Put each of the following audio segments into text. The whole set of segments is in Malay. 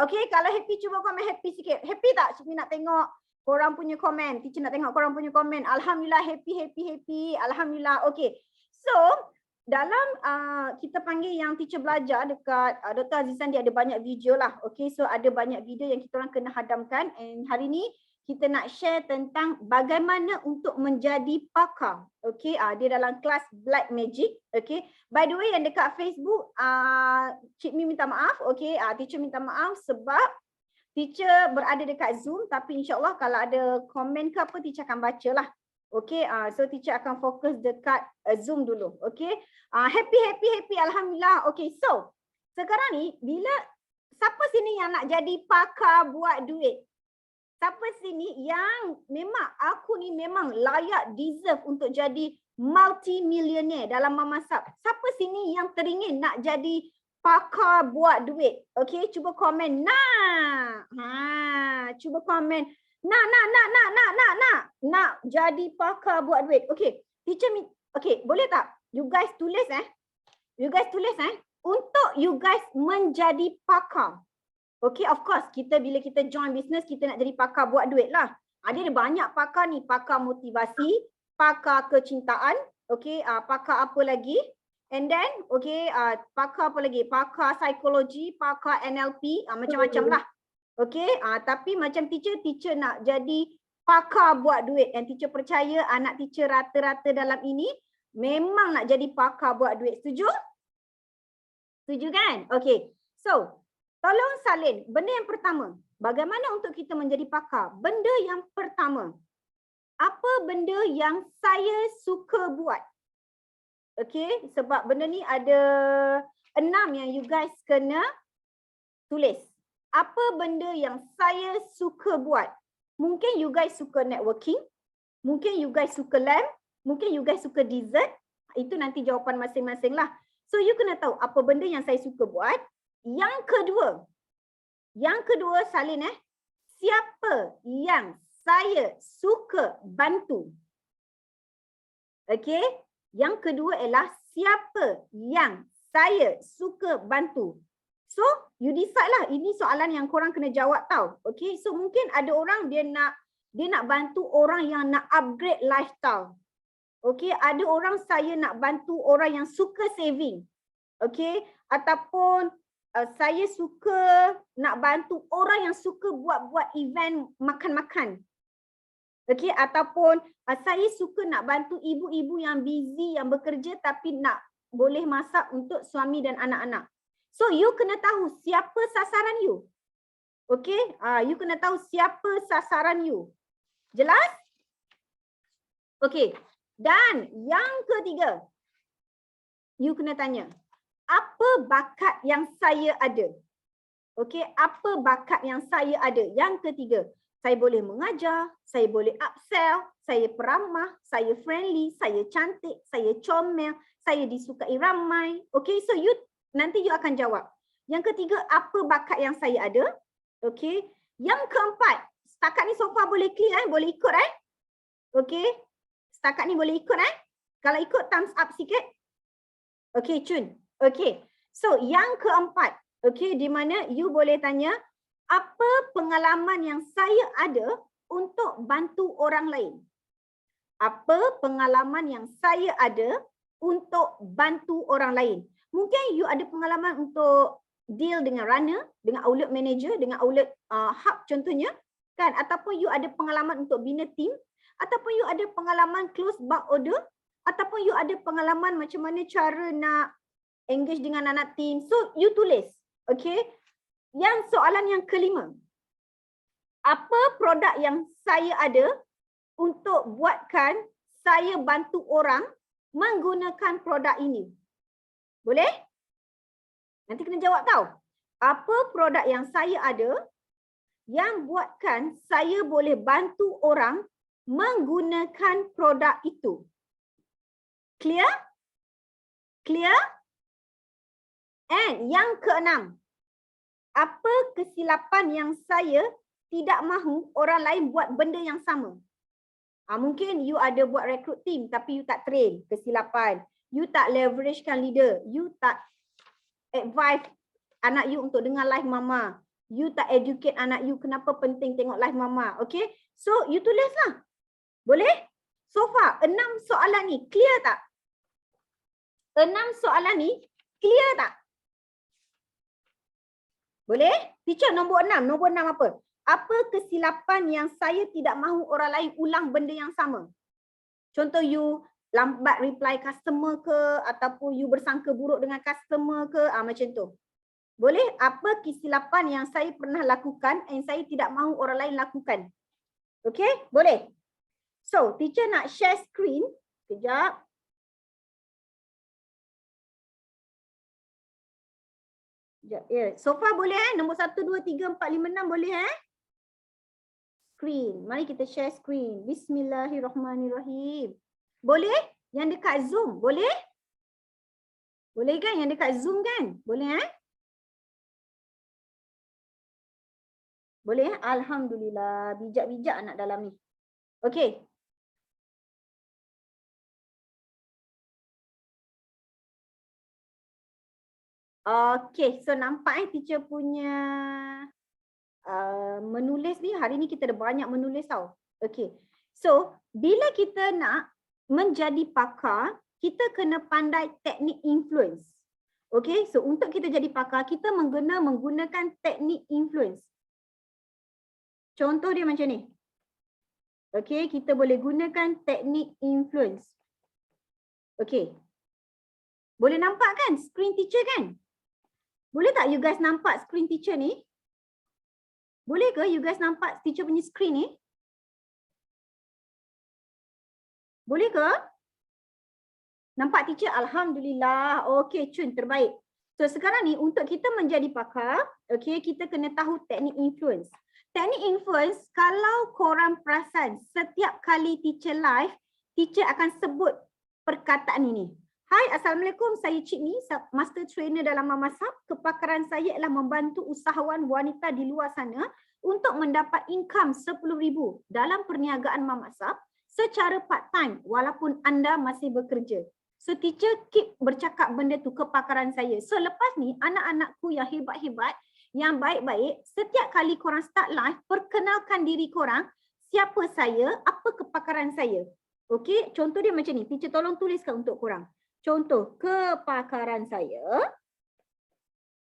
Okay, kalau happy cuba komen happy sikit. Happy tak? Cik nak tengok korang punya komen. Teacher nak tengok korang punya komen. Alhamdulillah happy. Alhamdulillah. Okay. So, dalam kita panggil yang teacher belajar dekat Dr. Azizan, dia ada banyak video lah. Okay, so ada banyak video yang kita orang kena hadamkan. And hari ni kita nak share tentang bagaimana untuk menjadi pakar. Okay, dia dalam kelas Black Magic. Okay, by the way yang dekat Facebook, Cik Mi minta maaf. Okay, teacher minta maaf sebab teacher berada dekat Zoom, tapi insyaAllah kalau ada komen ke apa, teacher akan baca lah. Okay, so teacher akan fokus dekat Zoom dulu. Okay, happy. Alhamdulillah. Okay, so sekarang ni bila siapa sini yang nak jadi pakar buat duit? Siapa sini yang memang aku ni memang layak deserve untuk jadi multi-millionaire dalam memasak? Siapa sini yang teringin nak jadi pakar buat duit? Okay, cuba komen. Cuba komen. Nak jadi pakar buat duit. Okay, teacher, okay, boleh tak? You guys tulis untuk you guys menjadi pakar. Okay, of course, bila kita join business, kita nak jadi pakar buat duit lah. Ada banyak pakar ni, pakar motivasi, pakar kecintaan, okay, pakar apa lagi? And then, okay, pakar apa lagi? Pakar psikologi, pakar NLP, macam-macam lah. Okay, tapi macam teacher nak jadi pakar buat duit. And teacher percaya anak teacher rata-rata dalam ini memang nak jadi pakar buat duit. Setuju? Setuju kan? Okay, so tolong salin. Benda yang pertama, bagaimana untuk kita menjadi pakar? Benda yang pertama, apa benda yang saya suka buat? Okay, sebab benda ni ada 6 yang you guys kena tulis. Apa benda yang saya suka buat? Mungkin you guys suka networking, mungkin you guys suka lamb, mungkin you guys suka dessert. Itu nanti jawapan masing-masing lah. So you kena tahu apa benda yang saya suka buat. Yang kedua salin siapa yang saya suka bantu? Okay, yang kedua ialah siapa yang saya suka bantu. So you decide lah, ini soalan yang korang kena jawab tau. Okay, so mungkin ada orang dia nak bantu orang yang nak upgrade lifestyle. Okay, ada orang saya nak bantu orang yang suka saving. Okay, ataupun saya suka nak bantu orang yang suka buat event makan-makan. Okay, ataupun saya suka nak bantu ibu-ibu yang busy, yang bekerja tapi nak boleh masak untuk suami dan anak-anak. So you kena tahu siapa sasaran you. Okay, you kena tahu siapa sasaran you. Jelas? Okay, dan yang ketiga, you kena tanya, apa bakat yang saya ada? Okey, apa bakat yang saya ada? Yang ketiga, saya boleh mengajar, saya boleh upsell, saya peramah, saya friendly, saya cantik, saya comel, saya disukai ramai. Okey, so nanti you akan jawab. Yang ketiga, apa bakat yang saya ada? Okey. Yang keempat, setakat ni so far boleh clear boleh ikut Okey. Setakat ni boleh ikut Kalau ikut thumbs up sikit. Okey, Chun. Okay, so yang keempat, okay, di mana you boleh tanya, apa pengalaman yang saya ada untuk bantu orang lain? Apa pengalaman yang saya ada untuk bantu orang lain? Mungkin you ada pengalaman untuk deal dengan runner, dengan outlet manager, dengan outlet hub contohnya, kan? Ataupun you ada pengalaman untuk bina team, ataupun you ada pengalaman close bulk order, ataupun you ada pengalaman macam mana cara nak engage dengan anak team. So you tulis. Okay. Yang soalan yang kelima. Apa produk yang saya ada untuk buatkan saya bantu orang menggunakan produk ini? Boleh? Nanti kena jawab tau. Apa produk yang saya ada yang buatkan saya boleh bantu orang menggunakan produk itu? Clear? Clear? And yang keenam, apa kesilapan yang saya tidak mahu orang lain buat benda yang sama? Mungkin you ada buat recruit team tapi you tak train, kesilapan. You tak leveragekan leader, you tak advise anak you untuk dengar live mama. You tak educate anak you kenapa penting tengok live mama. Okay. So you tulis lah. Boleh? So far 6 soalan ni clear tak? 6 soalan ni clear tak? Boleh? Teacher nombor 6. Nombor 6 apa? Apa kesilapan yang saya tidak mahu orang lain ulang benda yang sama? Contoh you lambat reply customer ke ataupun you bersangka buruk dengan customer ke, macam tu. Boleh? Apa kesilapan yang saya pernah lakukan and saya tidak mahu orang lain lakukan? Okay? Boleh? So, teacher nak share screen. Sekejap. Yeah. So far boleh Nombor 1, 2, 3, 4, 5, 6 boleh Screen. Mari kita share screen. Bismillahirrahmanirrahim. Boleh? Yang dekat Zoom, boleh? Boleh kan? Yang dekat Zoom kan? Boleh Boleh? Alhamdulillah. Bijak-bijak anak dalam ni. Okey. Okey. So nampak teacher punya menulis ni. Hari ni kita ada banyak menulis tau. Okey. So bila kita nak menjadi pakar, kita kena pandai teknik influence. Okey. So untuk kita jadi pakar, kita menggunakan teknik influence. Contoh dia macam ni. Okey, kita boleh gunakan teknik influence. Okey. Boleh nampak kan screen teacher kan? Boleh tak you guys nampak screen teacher ni? Boleh ke you guys nampak teacher punya screen ni? Boleh ke? Nampak teacher? Alhamdulillah. Okey, Cun, terbaik. So sekarang ni untuk kita menjadi pakar, okey, kita kena tahu teknik influence. Teknik influence, kalau korang perasan setiap kali teacher live, teacher akan sebut perkataan ini. Hai, Assalamualaikum, saya Cik Ni, Master Trainer dalam Mamasab. Kepakaran saya ialah membantu usahawan wanita di luar sana untuk mendapat income RM10,000 dalam perniagaan Mamasab secara part-time walaupun anda masih bekerja. So teacher keep bercakap benda tu, kepakaran saya. So lepas ni, anak-anakku yang hebat-hebat, yang baik-baik, setiap kali korang start live, perkenalkan diri korang, siapa saya, apa kepakaran saya. Okey, contoh dia macam ni. Teacher tolong tuliskan untuk korang. Contoh, kepakaran saya.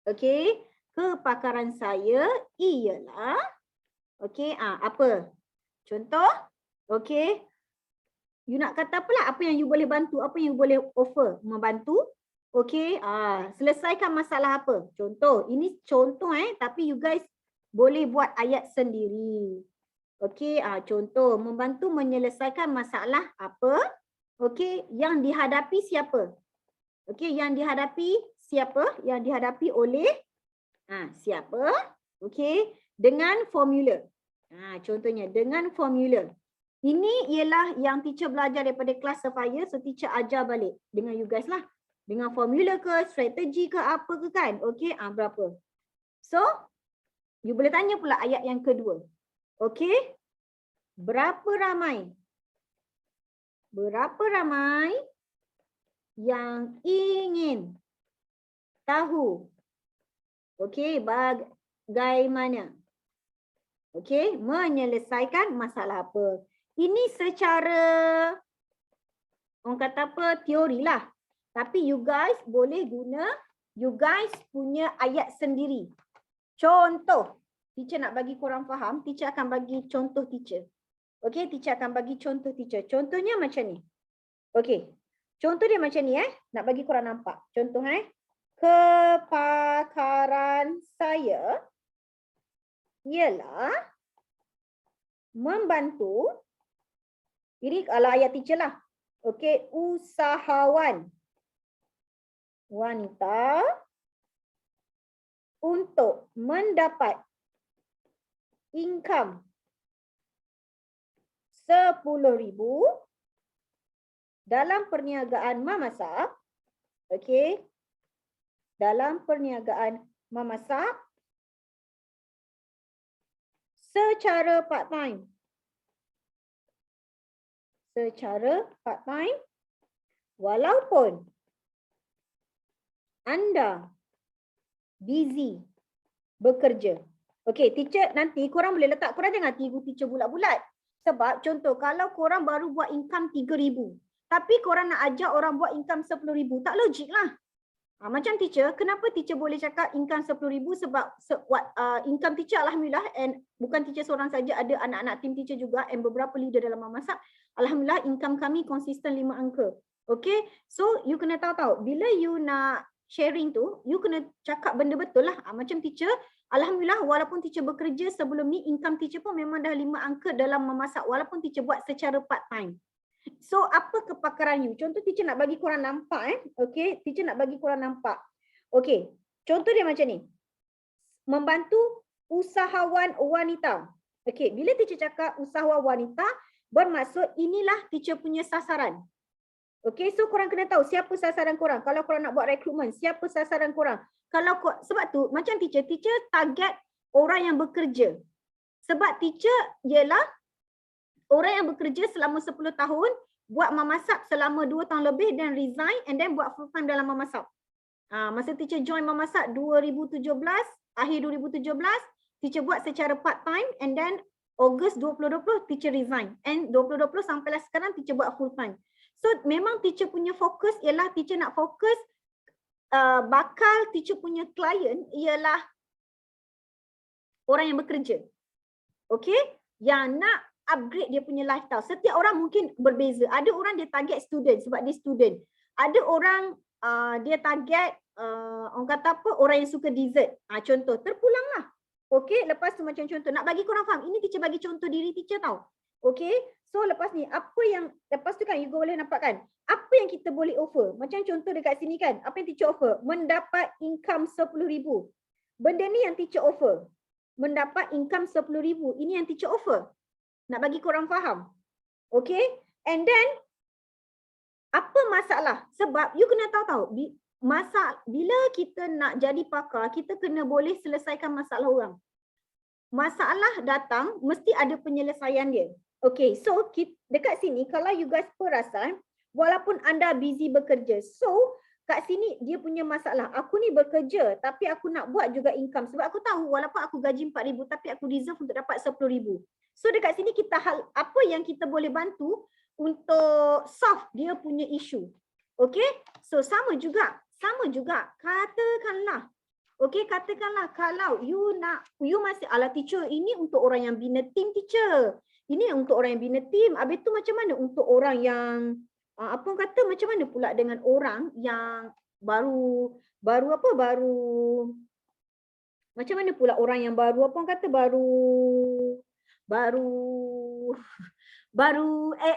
Okey, kepakaran saya ialah, okey, apa? Contoh, okey. You nak kata apalah, apa yang you boleh bantu, apa yang you boleh offer, membantu. Okey, selesaikan masalah apa? Contoh, ini contoh tapi you guys boleh buat ayat sendiri. Okey, contoh, membantu menyelesaikan masalah apa? Okey, yang dihadapi siapa? Okey, yang dihadapi siapa? Yang dihadapi oleh siapa? Okey, dengan formula. Contohnya dengan formula. Ini ialah yang teacher belajar daripada kelas Sapphire, so teacher ajar balik dengan you guys lah. Dengan formula ke, strategi ke, apa ke kan? Okey, berapa? So, you boleh tanya pula ayat yang kedua. Okey, berapa ramai yang ingin tahu, okey, bagaimana, okey, menyelesaikan masalah apa? Ini secara, orang kata apa, teori lah. Tapi you guys boleh guna, you guys punya ayat sendiri. Contoh, teacher nak bagi korang faham, teacher akan bagi contoh teacher. Okey, teacher akan bagi contoh teacher. Contohnya macam ni. Okey, contoh dia macam ni nak bagi korang nampak. Contoh kepakaran saya ialah membantu, ini kalau ayat teacher lah. Okey, usahawan wanita untuk mendapat income RM10,000 dalam perniagaan Mamasab. Okey, dalam perniagaan Mamasab secara part-time. Secara part-time walaupun anda busy, bekerja. Okey, teacher nanti korang boleh letak, korang jangan tiru teacher bulat-bulat. Sebab contoh kalau korang baru buat income 3,000, tapi korang nak ajar orang buat income 10,000, tak logik lah. Macam teacher, kenapa teacher boleh cakap income 10,000 sebab income teacher alhamdulillah, and bukan teacher seorang saja, ada anak-anak tim teacher juga and beberapa leader dalam memasak. Alhamdulillah income kami konsisten 5 angka. Okay, so you kena tahu bila you nak sharing tu, you kena cakap benda betul lah. Macam teacher, alhamdulillah walaupun teacher bekerja sebelum ni, income teacher pun memang dah 5 angka dalam memasak walaupun teacher buat secara part time. So apa kepakaran you? Contoh teacher nak bagi korang nampak okay, teacher nak bagi korang nampak. Okay, contoh dia macam ni. Membantu usahawan wanita. Okay, bila teacher cakap usahawan wanita, bermaksud inilah teacher punya sasaran. Okay, so korang kena tahu siapa sasaran korang. Kalau korang nak buat rekrutmen, siapa sasaran korang. Sebab tu macam teacher target orang yang bekerja. Sebab teacher ialah orang yang bekerja selama 10 tahun, buat memasak selama 2 tahun lebih dan resign and then buat full time dalam memasak. Masa teacher join memasak 2017, akhir 2017, teacher buat secara part time and then Ogos 2020 teacher resign and 2020 sampailah sekarang teacher buat full time. So memang teacher punya fokus ialah teacher nak fokus bakal teacher punya klien ialah orang yang bekerja. Okay? Yang nak upgrade dia punya lifestyle. Setiap orang mungkin berbeza. Ada orang dia target student sebab dia student. Ada orang dia target orang kata apa, orang yang suka dessert. Contoh, terpulanglah. Okay, lepas tu macam contoh, nak bagi korang faham. Ini teacher bagi contoh diri teacher tau. Okay, so lepas ni, apa yang, lepas tu kan you boleh nampak kan, apa yang kita boleh offer. Macam contoh dekat sini kan, apa yang teacher offer? Mendapat income 10,000. Benda ni yang teacher offer. Mendapat income 10,000. Ini yang teacher offer. Nak bagi korang faham. Okay, and then, apa masalah? Sebab you kena tahu bila kita nak jadi pakar, kita kena boleh selesaikan masalah orang. Masalah datang, mesti ada penyelesaian dia. Okay, so dekat sini, kalau you guys perasan, walaupun anda busy bekerja, so kat sini dia punya masalah. Aku ni bekerja, tapi aku nak buat juga income. Sebab aku tahu, walaupun aku gaji 4,000, tapi aku deserve untuk dapat 10,000. So dekat sini apa yang kita boleh bantu untuk solve dia punya isu. Okay, so sama juga, katakanlah, okay, katakanlah kalau you masih ala teacher, ini untuk orang yang bina team teacher. Ini untuk orang yang bina team. Habis tu macam mana untuk orang yang, macam mana pula dengan orang yang macam mana pula orang yang baru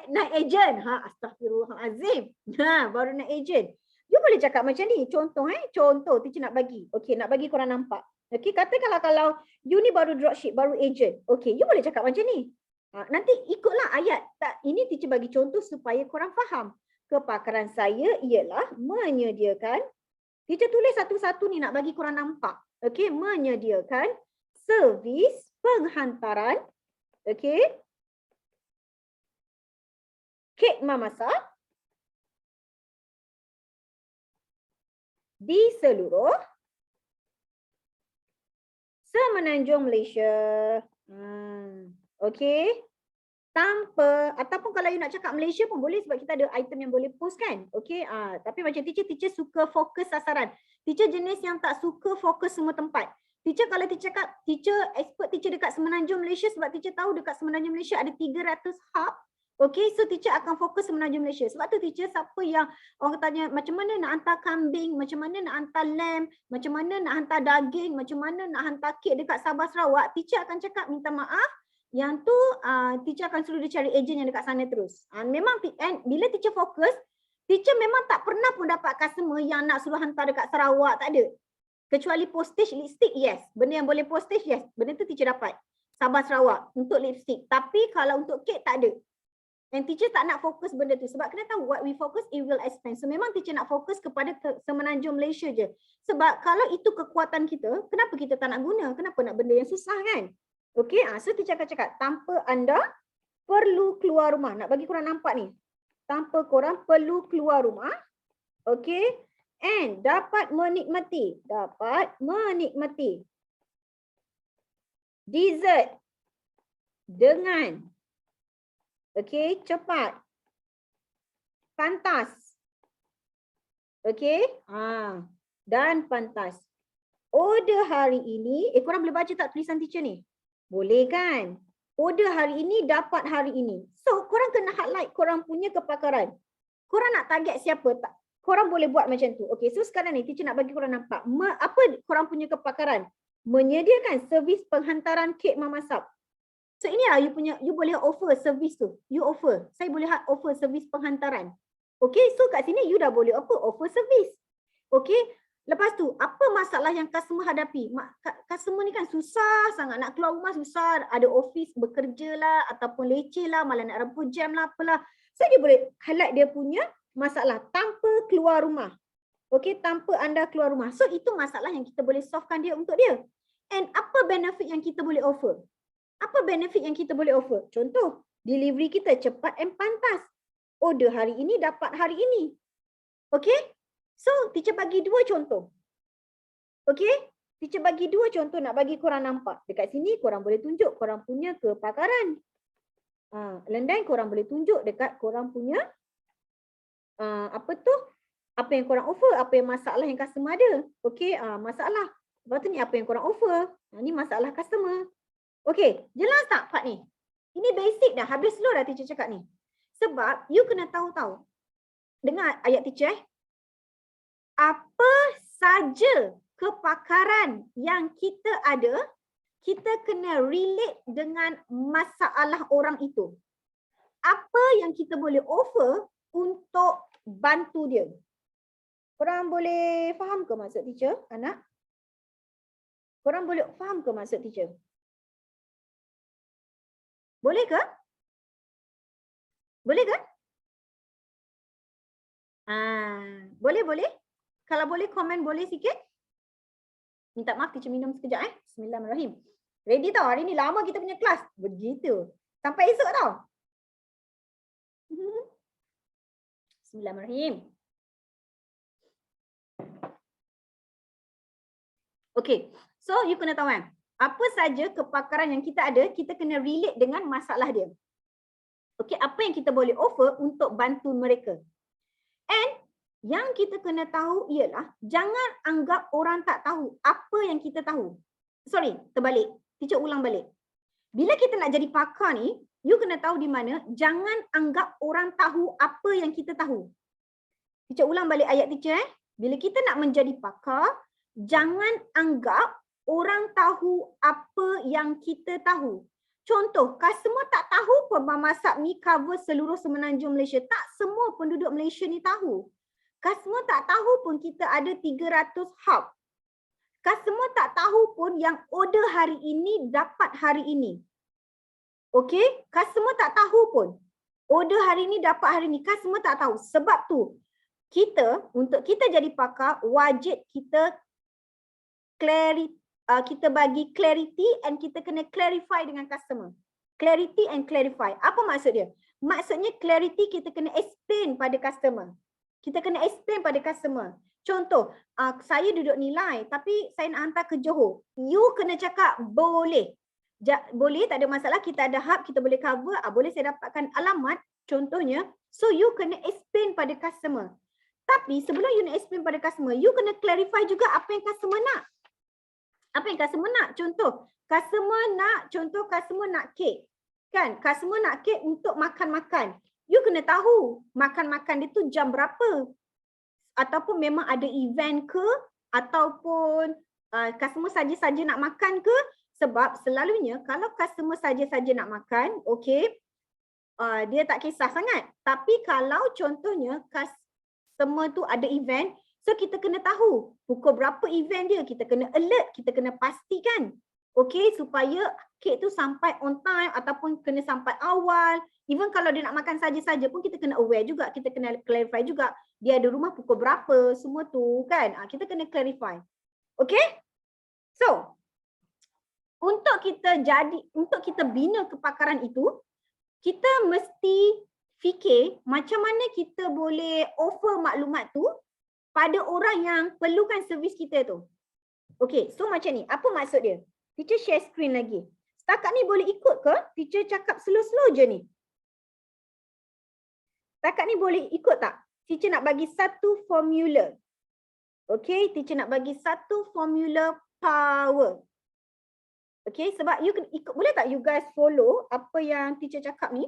naik agent. Astagfirullahalazim. Baru naik agent. You boleh cakap macam ni. Contoh teacher nak bagi. Okay, nak bagi korang nampak. Okay, katakanlah kalau you ni baru dropship, baru agent. Okay, you boleh cakap macam ni. Nanti ikutlah ayat. Ini teacher bagi contoh supaya korang faham. Kepakaran saya ialah menyediakan. Teacher tulis satu-satu ni nak bagi korang nampak. Okay, menyediakan servis penghantaran. Okay. Kek memasak di seluruh semenanjung Malaysia. Okay. Tanpa, ataupun kalau you nak cakap Malaysia pun boleh sebab kita ada item yang boleh post kan. Okay. Tapi macam teacher suka fokus sasaran. Teacher jenis yang tak suka fokus semua tempat. Teacher kalau teacher cakap, expert teacher dekat semenanjung Malaysia sebab teacher tahu dekat semenanjung Malaysia ada 300 hub. Okay, so teacher akan fokus semenanjung Malaysia. Sebab tu teacher siapa yang orang tanya macam mana nak hantar kambing, macam mana nak hantar lamb, macam mana nak hantar daging, macam mana nak hantar kek dekat Sabah Sarawak, teacher akan cakap minta maaf, yang tu teacher akan suruh dia cari ejen yang dekat sana terus. Memang bila teacher fokus, teacher memang tak pernah pun dapat customer yang nak suruh hantar dekat Sarawak, tak ada. Kecuali postage lipstick, yes. Benda yang boleh postage, yes. Benda tu teacher dapat. Sabah Sarawak untuk lipstick. Tapi kalau untuk kek tak ada. And teacher tak nak fokus benda tu. Sebab kena tahu what we focus, it will expand. So memang teacher nak fokus kepada semenanjung Malaysia je. Sebab kalau itu kekuatan kita, kenapa kita tak nak guna? Kenapa nak benda yang susah kan? Okay, so teacher akan cakap, tanpa anda perlu keluar rumah. Nak bagi korang nampak ni. Tanpa korang perlu keluar rumah. Okay. and dapat menikmati dessert dengan cepat, pantas. Dan pantas. Order hari ini, korang boleh baca tak tulisan teacher ni? Boleh kan? Order hari ini, dapat hari ini. So, korang kena highlight korang punya kepakaran. Korang nak target siapa tak? Korang boleh buat macam tu. Okay, so sekarang ni teacher nak bagi korang nampak. Apa korang punya kepakaran? Menyediakan servis penghantaran kek memasak. So inilah you boleh offer servis tu. You offer. Saya boleh offer servis penghantaran. Okay, so kat sini you dah boleh offer servis. Okay, lepas tu apa masalah yang customer hadapi? Customer ni kan susah sangat nak keluar rumah, susah. Ada office bekerja lah ataupun leceh lah, malah nak rempuh jam lah apalah. So dia boleh highlight dia punya masalah tanpa keluar rumah. Okay, tanpa anda keluar rumah. So itu masalah yang kita boleh solvekan dia untuk dia. And apa benefit yang kita boleh offer? Apa benefit yang kita boleh offer? Contoh, delivery kita cepat and pantas. Order hari ini, dapat hari ini. Okay? So, teacher bagi 2 contoh. Okay? Teacher bagi 2 contoh nak bagi korang nampak. Dekat sini korang boleh tunjuk korang punya kepakaran. Lendai korang boleh tunjuk dekat korang punya apa yang korang offer, apa yang masalah yang customer ada. Okay? Masalah. Lepas tu ni apa yang korang offer. Ni masalah customer. Okay, jelas tak part ni? Ini basic dah, habis slow dah teacher cakap ni. Sebab you kena tahu-tahu. Dengar ayat teacher. Apa saja kepakaran yang kita ada, kita kena relate dengan masalah orang itu. Apa yang kita boleh offer untuk bantu dia. Korang boleh faham ke maksud teacher, anak? Korang boleh faham ke maksud teacher? Boleh ke? Boleh ke? Boleh. Kalau boleh komen boleh sikit. Minta maaf teacher minum sekejap Bismillahirrahmanirrahim. Ready tau, hari ni lama kita punya kelas. Begitu. Sampai esok tau. Bismillahirrahmanirrahim. Okay, so you kena tahu kan. Apa saja kepakaran yang kita ada, kita kena relate dengan masalah dia. Okey, apa yang kita boleh offer untuk bantu mereka. And yang kita kena tahu ialah jangan anggap orang tak tahu apa yang kita tahu. Sorry, terbalik. Teacher ulang balik. Bila kita nak jadi pakar ni, you kena tahu di mana, jangan anggap orang tahu apa yang kita tahu. Teacher ulang balik ayat teacher. Bila kita nak menjadi pakar, jangan anggap orang tahu apa yang kita tahu. Contoh, customer tak tahu pun memasak mi cover seluruh semenanjung Malaysia. Tak semua penduduk Malaysia ni tahu. Customer tak tahu pun kita ada 300 hub. Customer tak tahu pun yang order hari ini dapat hari ini. Okey, customer tak tahu pun order hari ini dapat hari ini. Customer tak tahu. Sebab tu, untuk kita jadi pakar, wajib kita kita bagi clarity and kita kena clarify dengan customer. Clarity and clarify. Apa maksud dia? Maksudnya clarity kita kena explain pada customer. Kita kena explain pada customer. Contoh, saya duduk nilai tapi saya nak hantar ke Johor. You kena cakap boleh. Boleh, tak ada masalah. Kita ada hub, kita boleh cover. Boleh saya dapatkan alamat, contohnya. So you kena explain pada customer. Tapi sebelum you nak explain pada customer, you kena clarify juga apa yang customer nak. Apa yang customer nak? Contoh, customer nak kek. Kan? Customer nak kek untuk makan-makan. You kena tahu makan-makan dia tu jam berapa. Ataupun memang ada event ke, ataupun customer saja-saja nak makan ke. Sebab selalunya kalau customer saja-saja nak makan, okey, dia tak kisah sangat. Tapi kalau contohnya customer tu ada event, so kita kena tahu pukul berapa event dia, kita kena alert, kita kena pastikan. Okey, supaya kek tu sampai on time ataupun kena sampai awal. Even kalau dia nak makan saja-saja pun kita kena aware juga, kita kena clarify juga. Dia ada rumah pukul berapa, semua tu kan. Kita kena clarify. Okey? So, untuk kita bina kepakaran itu, kita mesti fikir macam mana kita boleh offer maklumat tu pada orang yang perlukan servis kita tu. Okay, so macam ni. Apa maksud dia? Teacher share screen lagi. Setakat ni boleh ikut ke? Teacher cakap slow-slow je ni. Setakat ni boleh ikut tak? Teacher nak bagi satu formula. Okay, teacher nak bagi satu formula power. Okay, sebab you ikut, boleh tak you guys follow apa yang teacher cakap ni?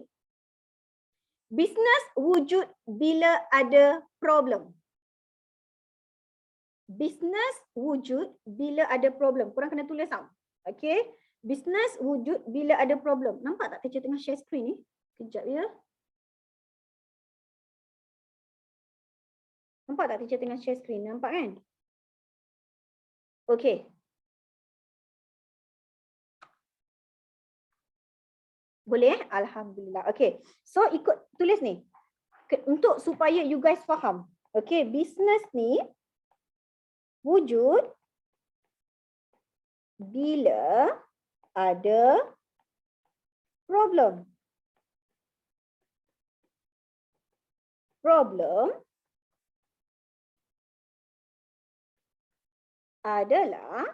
Business wujud bila ada problem. Business wujud bila ada problem. Korang kena tulis tau. Okay, business wujud bila ada problem. Nampak tak teacher tengah share screen ni? Kejap ya. Nampak tak teacher tengah share screen? Nampak kan? Okay. Boleh? Alhamdulillah. Okay. So ikut tulis ni. Untuk supaya you guys faham. Okay. Business ni wujud bila ada problem. Problem adalah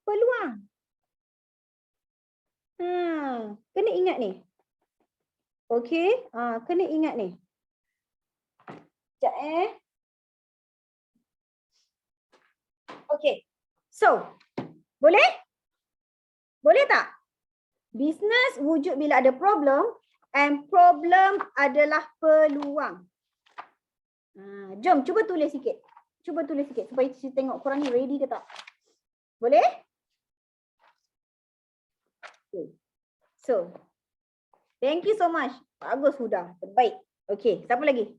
peluang. Kena ingat ni. Okey, kena ingat ni. Sekejap Okey. So, boleh? Boleh tak? Business wujud bila ada problem and problem adalah peluang. Jom cuba tulis sikit. Cuba tulis sikit supaya kita tengok korang ni ready ke tak. Boleh? Okay. So, thank you so much. Bagus sudah. Terbaik. Okay, siapa lagi?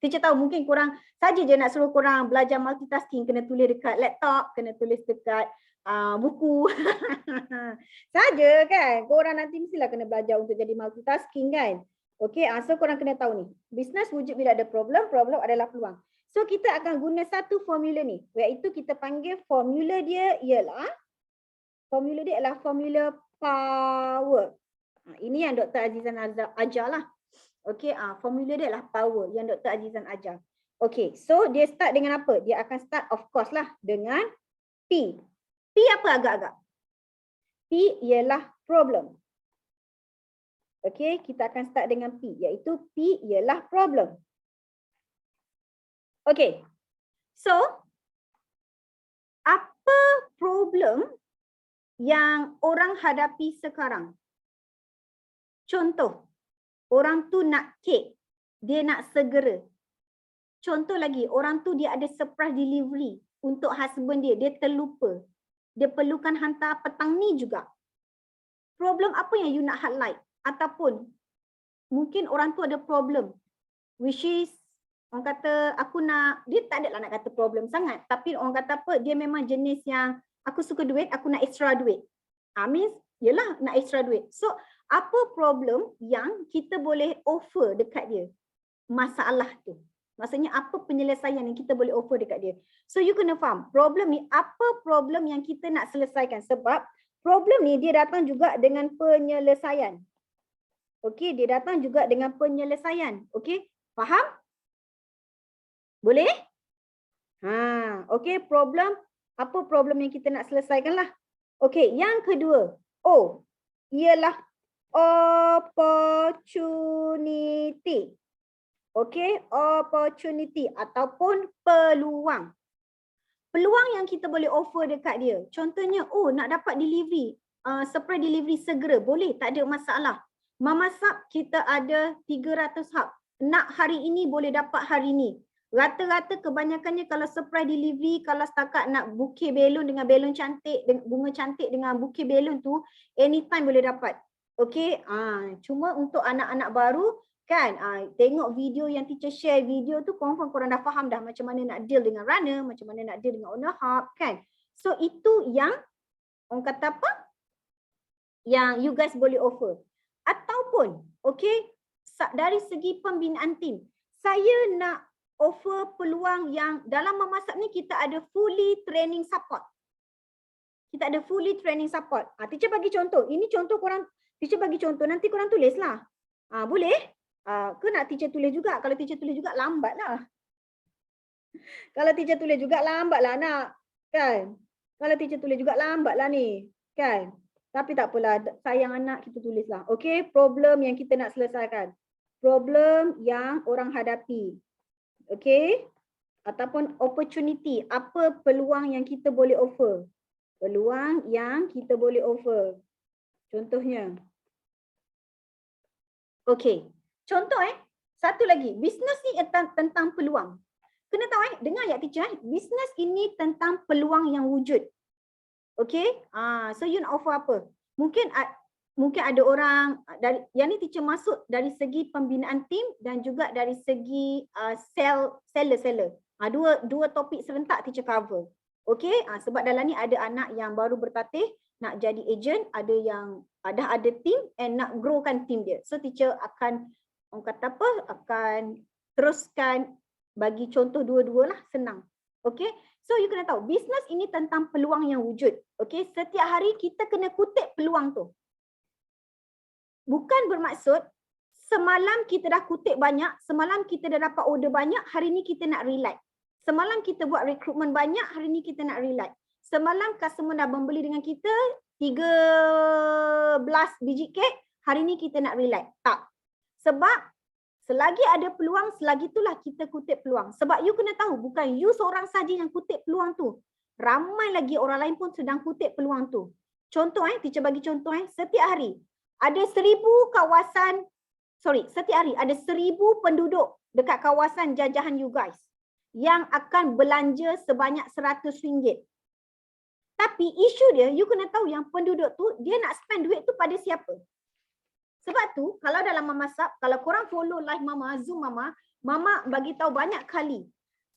Teacher tahu mungkin korang saja je nak suruh korang belajar multitasking, kena tulis dekat laptop, kena tulis dekat buku. Saja kan? Korang nanti mestilah kena belajar untuk jadi multitasking kan? Okay, so korang kena tahu ni. Business wujud bila ada problem, problem adalah peluang. So kita akan guna satu formula ni, iaitu kita panggil formula dia ialah formula power. Ini yang Dr. Azizan ajar lah. Okey, formula dia adalah power yang Dr. Azizan ajar. Okey, so dia start dengan apa? Dia akan start of course lah dengan P. P apa agak-agak? P ialah problem. Okey, kita akan start dengan P, iaitu P ialah problem. Okey, so apa problem yang orang hadapi sekarang? Contoh, orang tu nak kek, dia nak segera. Contoh lagi, orang tu dia ada surprise delivery untuk husband dia, dia terlupa. Dia perlukan hantar petang ni juga. Problem apa yang you nak highlight? Ataupun mungkin orang tu ada problem, which is orang kata aku nak, dia tak adalah nak kata problem sangat, tapi orang kata apa, dia memang jenis yang aku suka duit, aku nak extra duit. Means, yelah nak extra duit. So, apa problem yang kita boleh offer dekat dia? Masalah tu. Maksudnya apa penyelesaian yang kita boleh offer dekat dia. So, you kena faham, problem ni, apa problem yang kita nak selesaikan. Sebab, problem ni dia datang juga dengan penyelesaian. Okey, dia datang juga dengan penyelesaian. Okey, faham? Boleh? Okey, problem, apa problem yang kita nak selesaikan lah. Okey, yang kedua, O, ialah opportunity. Okey, opportunity ataupun peluang. Peluang yang kita boleh offer dekat dia. Contohnya, nak dapat delivery, surprise delivery segera. Boleh, tak ada masalah. Mama Sap kita ada 300 hub. Nak hari ini boleh dapat hari ini. Rata-rata kebanyakannya kalau surprise delivery, kalau setakat nak bukit belon dengan belon cantik, bunga cantik dengan bukit belon tu, anytime boleh dapat. Okey, cuma untuk anak-anak baru kan, tengok video yang teacher share video tu, confirm korang dah faham dah macam mana nak deal dengan runner, macam mana nak deal dengan owner hub kan. So itu yang orang kata apa? Yang you guys boleh offer. Ataupun, okey, dari segi pembinaan tim, saya nak offer peluang yang dalam memasak ni kita ada fully training support. Kita ada fully training support. Teacher bagi contoh. Ini contoh korang, teacher bagi contoh, nanti korang tulislah. Boleh? Ke nak teacher tulis juga? Kalau teacher tulis juga lambat lah. Kalau teacher tulis juga lambatlah anak, kan? Kalau teacher tulis juga lambatlah ni, kan? Tapi tak apalah, sayang anak kita tulislah. Okey, problem yang kita nak selesaikan. Problem yang orang hadapi. Okey? Ataupun opportunity, apa peluang yang kita boleh offer? Peluang yang kita boleh offer. Contohnya. Okey. Contoh satu lagi, bisnes ni tentang peluang. Kena tahu dengar ya teacher bisnes ini tentang peluang yang wujud. Okey? So you nak offer apa? Mungkin ada orang dari yang ni teacher masuk dari segi pembinaan tim dan juga dari segi seller. Dua topik serentak teacher cover. Okey? Sebab dalam ni ada anak yang baru bertatih nak jadi agent, ada yang dah ada team and nak growkan team dia. So teacher akan akan teruskan bagi contoh dua-dua lah, senang. Okey? So you kena tahu bisnes ini tentang peluang yang wujud. Okey? Setiap hari kita kena kutip peluang tu. Bukan bermaksud semalam kita dah kutip banyak, semalam kita dah dapat order banyak, hari ni kita nak relax. Semalam kita buat recruitment banyak, hari ni kita nak relax. Semalam customer dah membeli dengan kita 13 biji kek, hari ni kita nak relax. Tak. Sebab selagi ada peluang, selagi itulah kita kutip peluang. Sebab you kena tahu, bukan you seorang saja yang kutip peluang tu. Ramai lagi orang lain pun sedang kutip peluang tu. Contoh teacher bagi contoh setiap hari ada 1,000 kawasan, setiap hari ada 1,000 penduduk dekat kawasan jajahan you guys yang akan belanja sebanyak RM100. Tapi isu dia, you kena tahu yang penduduk tu, dia nak spend duit tu pada siapa? Sebab tu, kalau dalam Mama Sab, kalau korang follow live Mama, Zoom Mama, Mama bagi tahu banyak kali.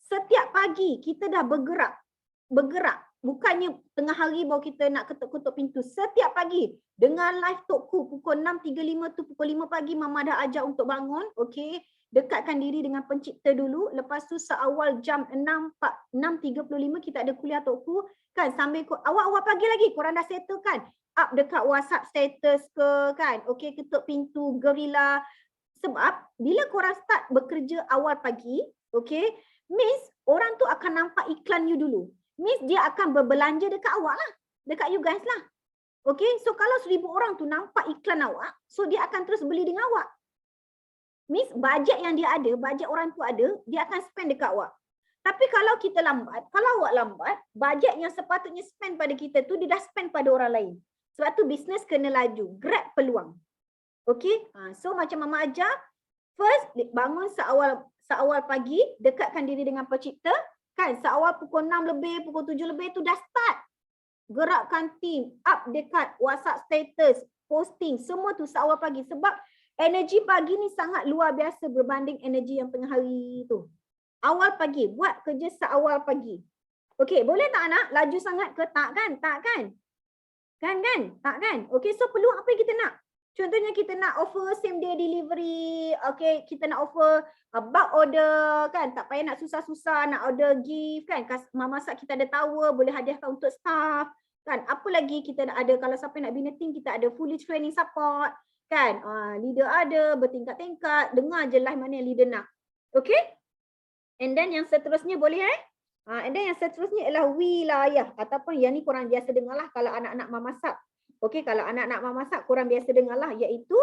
Setiap pagi kita dah bergerak. Bukannya tengah hari baru kita nak ketuk-ketuk pintu. Setiap pagi dengan live Tokku pukul 6.35 tu, pukul 5 pagi Mama dah ajar untuk bangun. Okey, dekatkan diri dengan pencipta dulu. Lepas tu seawal jam 6.35 kita ada kuliah Tokku. Kan sambil awal-awal pagi lagi korang dah settle kan? Up dekat WhatsApp status ke kan? Okey, ketuk pintu, gerila. Sebab bila korang start bekerja awal pagi, okey, means orang tu akan nampak iklan you dulu. Means dia akan berbelanja dekat awak lah. Dekat you guys lah. Okay, so kalau 1,000 orang tu nampak iklan awak, so dia akan terus beli dengan awak. Means bajet yang dia ada, bajet orang tu ada, dia akan spend dekat awak. Tapi kalau kita lambat, kalau awak lambat, bajet yang sepatutnya spend pada kita tu, dia dah spend pada orang lain. Sebab tu bisnes kena laju, grab peluang. Okay, so macam Mama ajar, first bangun seawal pagi, dekatkan diri dengan pencipta. Kan seawal pukul 6 lebih, pukul 7 lebih tu dah start. Gerakkan tim, up dekat WhatsApp status, posting, semua tu seawal pagi. Sebab energi pagi ni sangat luar biasa berbanding energi yang tengah hari tu. Awal pagi, buat kerja seawal pagi. Okey, boleh tak anak? Laju sangat ke? Tak kan? Tak kan? Kan? Tak kan? Okey, so peluang apa yang kita nak? Contohnya kita nak offer same day delivery, okay, kita nak offer bulk order kan, tak payah nak susah-susah nak order gift kan, Mama Sab kita ada tower, boleh hadiahkan untuk staff kan, apa lagi kita nak ada, kalau siapa nak bina team kita ada fully training support kan, leader ada, bertingkat-tingkat, dengar je lah mana yang leader nak, okay. And then yang seterusnya boleh and then yang seterusnya ialah wilayah, ataupun yang ni korang biasa dengar lah kalau anak-anak Mama Sab. Okey, kalau anak-anak Mama Sab korang biasa dengar lah, iaitu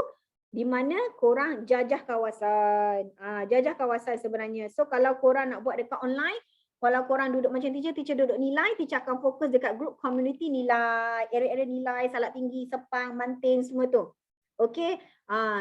di mana korang jajah kawasan. Jajah kawasan sebenarnya. So kalau korang nak buat dekat online, kalau korang duduk macam teacher duduk nilai, teacher akan fokus dekat group community nilai, area-area nilai, Salak Tinggi, Sepang, Mantin, semua tu. Okey,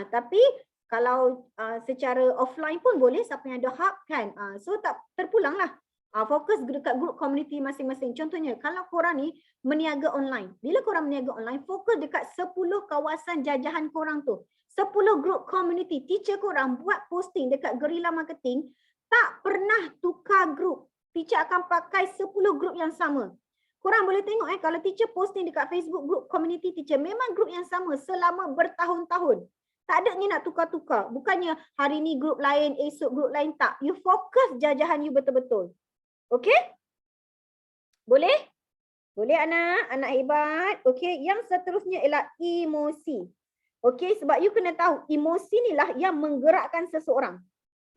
tapi kalau secara offline pun boleh, siapa yang ada hub kan. So tak terpulang lah. Fokus dekat group community masing-masing. Contohnya, kalau korang ni meniaga online. Bila korang meniaga online, fokus dekat 10 kawasan jajahan korang tu. 10 group community. Teacher korang buat posting dekat Guerrilla Marketing, tak pernah tukar group. Teacher akan pakai 10 group yang sama. Korang boleh tengok kalau teacher posting dekat Facebook group community teacher, memang group yang sama selama bertahun-tahun. Tak ada ni nak tukar-tukar. Bukannya hari ni group lain, esok group lain, tak. You fokus jajahan you betul-betul. Okey? Boleh? Boleh anak hebat. Okey, yang seterusnya ialah emosi. Okey, sebab you kena tahu emosi ni lah yang menggerakkan seseorang.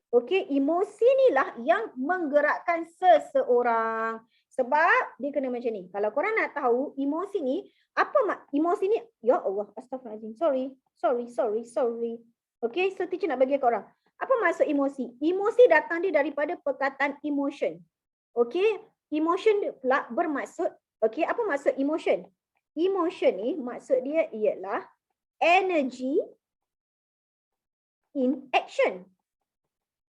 Okey, emosi ni lah yang menggerakkan seseorang. Sebab dia kena macam ni. Kalau korang nak tahu emosi ni, apa emosi ni? Ya Allah, astagfirullahaladzim. Sorry. Okey, so teacher nak bagi korang. Apa maksud emosi? Emosi datang dia daripada perkataan emotion. Okey, emotion pula bermaksud, okey, apa maksud emotion? Emotion ni maksud dia ialah energy in action.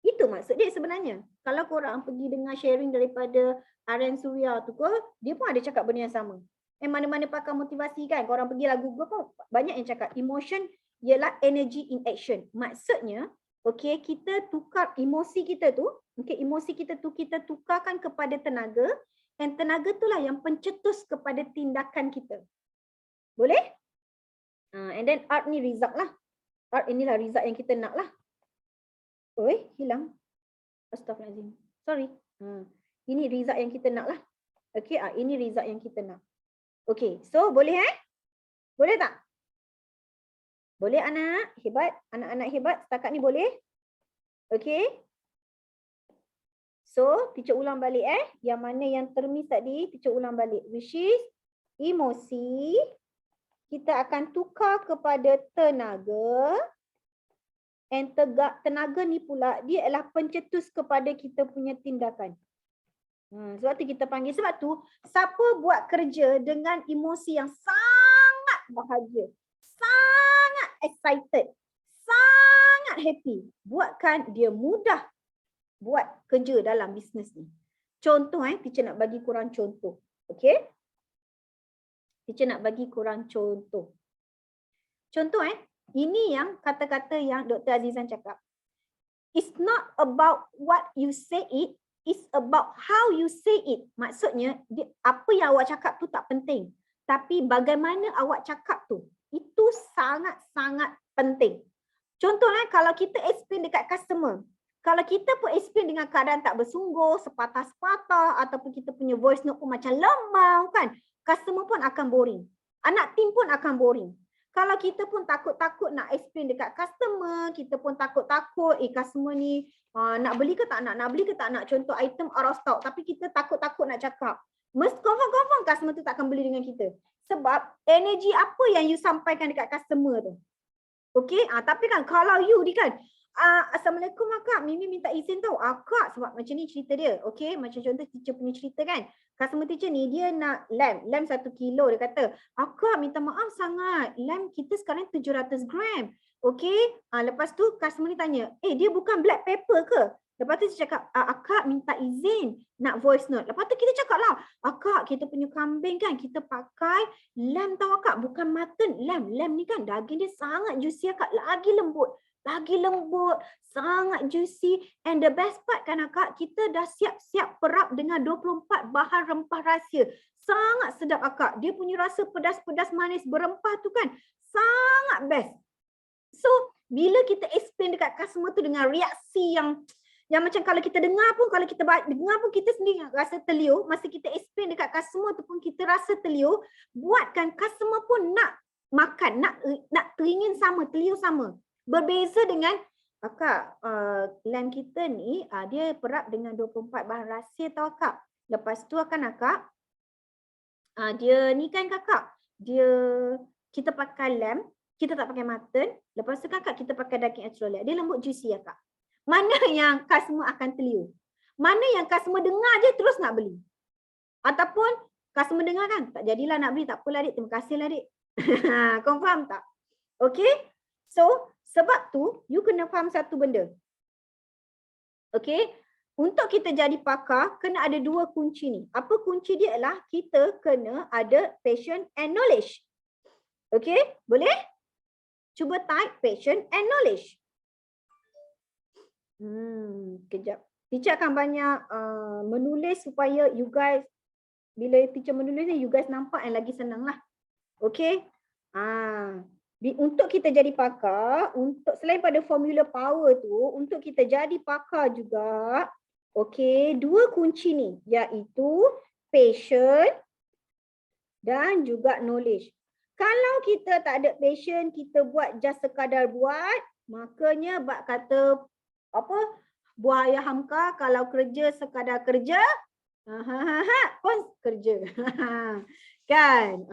Itu maksud dia sebenarnya. Kalau korang pergi dengar sharing daripada Aren Surya tu ke, dia pun ada cakap benda yang sama. Mana-mana pakar motivasi kan, korang pergilah Google pun banyak yang cakap emotion ialah energy in action. Maksudnya, okey, kita tukar emosi kita tu, okey, emosi kita tu kita tukarkan kepada tenaga, dan tenaga itulah yang pencetus kepada tindakan kita. Boleh? And then art ni result lah. Art inilah result yang kita nak lah. Oi, hilang. Astagfirullahaladzim. Sorry. Ini result yang kita nak lah. Okey, ini result yang kita nak. Okey, so boleh Boleh tak? Boleh anak? Hebat. Anak-anak hebat. Setakat ni boleh? Okey. So, teacher ulang balik Yang mana yang termiss tadi, teacher ulang balik. Which is emosi. Kita akan tukar kepada tenaga. And tenaga ni pula, dia adalah pencetus kepada kita punya tindakan. Sebab tu kita panggil. Sebab tu, siapa buat kerja dengan emosi yang sangat bahagia, sangat excited, sangat happy, buatkan dia mudah buat kerja dalam bisnes ni. Contoh teacher nak bagi korang contoh. Okay? Teacher nak bagi korang contoh. Contoh ini yang kata-kata yang Dr. Azizan cakap. It's not about what you say it, it's about how you say it. Maksudnya, apa yang awak cakap tu tak penting. Tapi bagaimana awak cakap tu, itu sangat-sangat penting. Contohnya, kalau kita explain dekat customer, kalau kita pun explain dengan keadaan tak bersungguh, sepatah-sepatah, ataupun kita punya voice note pun macam lemau kan, customer pun akan boring. Anak tim pun akan boring. Kalau kita pun takut-takut nak explain dekat customer, kita pun takut-takut, customer ni nak beli ke tak nak beli ke tak nak, contoh item out of stock, tapi kita takut-takut nak cakap. Mesti confirm customer tu tak akan beli dengan kita. Sebab energi apa yang you sampaikan dekat customer tu. Okey, tapi kan kalau you ni kan, Assalamualaikum Kak, Mimi minta izin tau. Kak, sebab macam ni cerita dia. Okey, macam contoh teacher punya cerita kan. Customer teacher ni dia nak lamb 1 kilo. Dia kata, Kak minta maaf sangat. Lamb kita sekarang 700 gram. Okey, lepas tu customer ni tanya, dia bukan black pepper ke? Lepas tu dia cakap, Kak minta izin nak voice note. Lepas tu kita cakap lah, Kak kita punya kambing kan kita pakai lamb tau Kak, bukan mutton. Lamb ni kan daging dia sangat juicy Kak, lagi lembut, sangat juicy. And the best part kan Kak, kita dah siap-siap perap dengan 24 bahan rempah rahsia. Sangat sedap Kak. Dia punya rasa pedas-pedas manis berempah tu kan, sangat best. So, bila kita explain dekat customer tu dengan reaksi yang macam kalau kita dengar pun, kita sendiri rasa terliur. Masa kita explain dekat customer tu pun kita rasa terliur. Buatkan customer pun nak makan, nak teringin sama, terliur sama. Berbeza dengan Kak, lamb kita ni dia perap dengan 24 bahan rahsia tau Kak. Lepas tu Kak, dia ni kan Kakak, kita pakai lamb, kita tak pakai mutton. Lepas tu kan Kak, kita pakai daging Australia. Dia lembut juicy Kak. Mana yang customer akan terliur? Mana yang customer dengar je terus nak beli? Ataupun customer dengar kan, tak jadilah nak beli, tak apalah Dik, terima kasih lah Dik. Kau faham tak? Okay? So, sebab tu, you kena faham satu benda. Okay? Untuk kita jadi pakar, kena ada 2 kunci ni. Apa kunci dia ialah kita kena ada passion and knowledge. Okay? Boleh? Cuba type passion and knowledge. Kejap. Teacher akan banyak menulis supaya you guys, bila teacher menulis ni, you guys nampak yang lagi senang lah. Okay? Untuk kita jadi pakar, selain pada formula power tu, untuk kita jadi pakar juga, okay, 2 kunci ni, iaitu passion dan juga knowledge. Kalau kita tak ada passion, kita buat just sekadar buat, makanya bab kata Buah ayah Hamka kalau kerja sekadar kerja, pun kerja. Kan?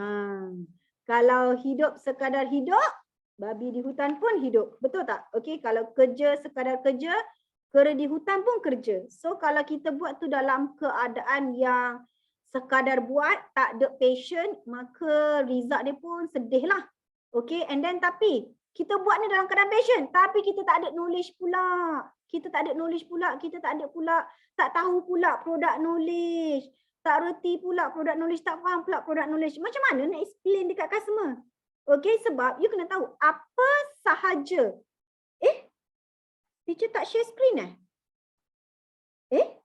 Kalau hidup sekadar hidup, babi di hutan pun hidup. Betul tak? Okey, kalau kerja sekadar kerja, kera di hutan pun kerja. So kalau kita buat tu dalam keadaan yang sekadar buat, tak ada passion, maka result dia pun sedih lah. Okey, and then tapi kita buat ni dalam keadaan passion, tapi kita tak ada knowledge pula. Kita tak ada knowledge pula, kita tak ada pula, tak tahu pula product knowledge. Tak reti pula product knowledge, tak faham pula product knowledge. Macam mana nak explain dekat customer? Okay, sebab you kena tahu apa sahaja. Teacher tak share screen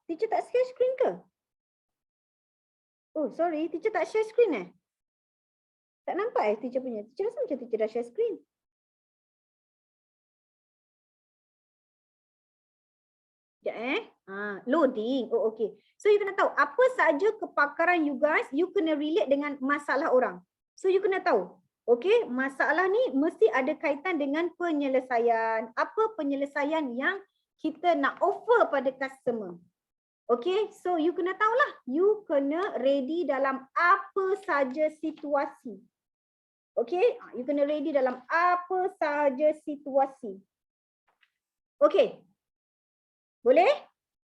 teacher tak share screen ke? Oh, sorry, teacher tak share screen Tak nampak teacher punya? Teacher rasa macam teacher dah share screen. Sekejap loading. Oh, okay. So you kena tahu apa saja kepakaran you guys, you kena relate dengan masalah orang. So you kena tahu, okay, masalah ni mesti ada kaitan dengan penyelesaian. Apa penyelesaian yang kita nak offer pada customer. Okay, so you kena tahulah, you kena ready dalam apa saja situasi. Okay, you kena ready dalam apa saja situasi. Okay. Boleh?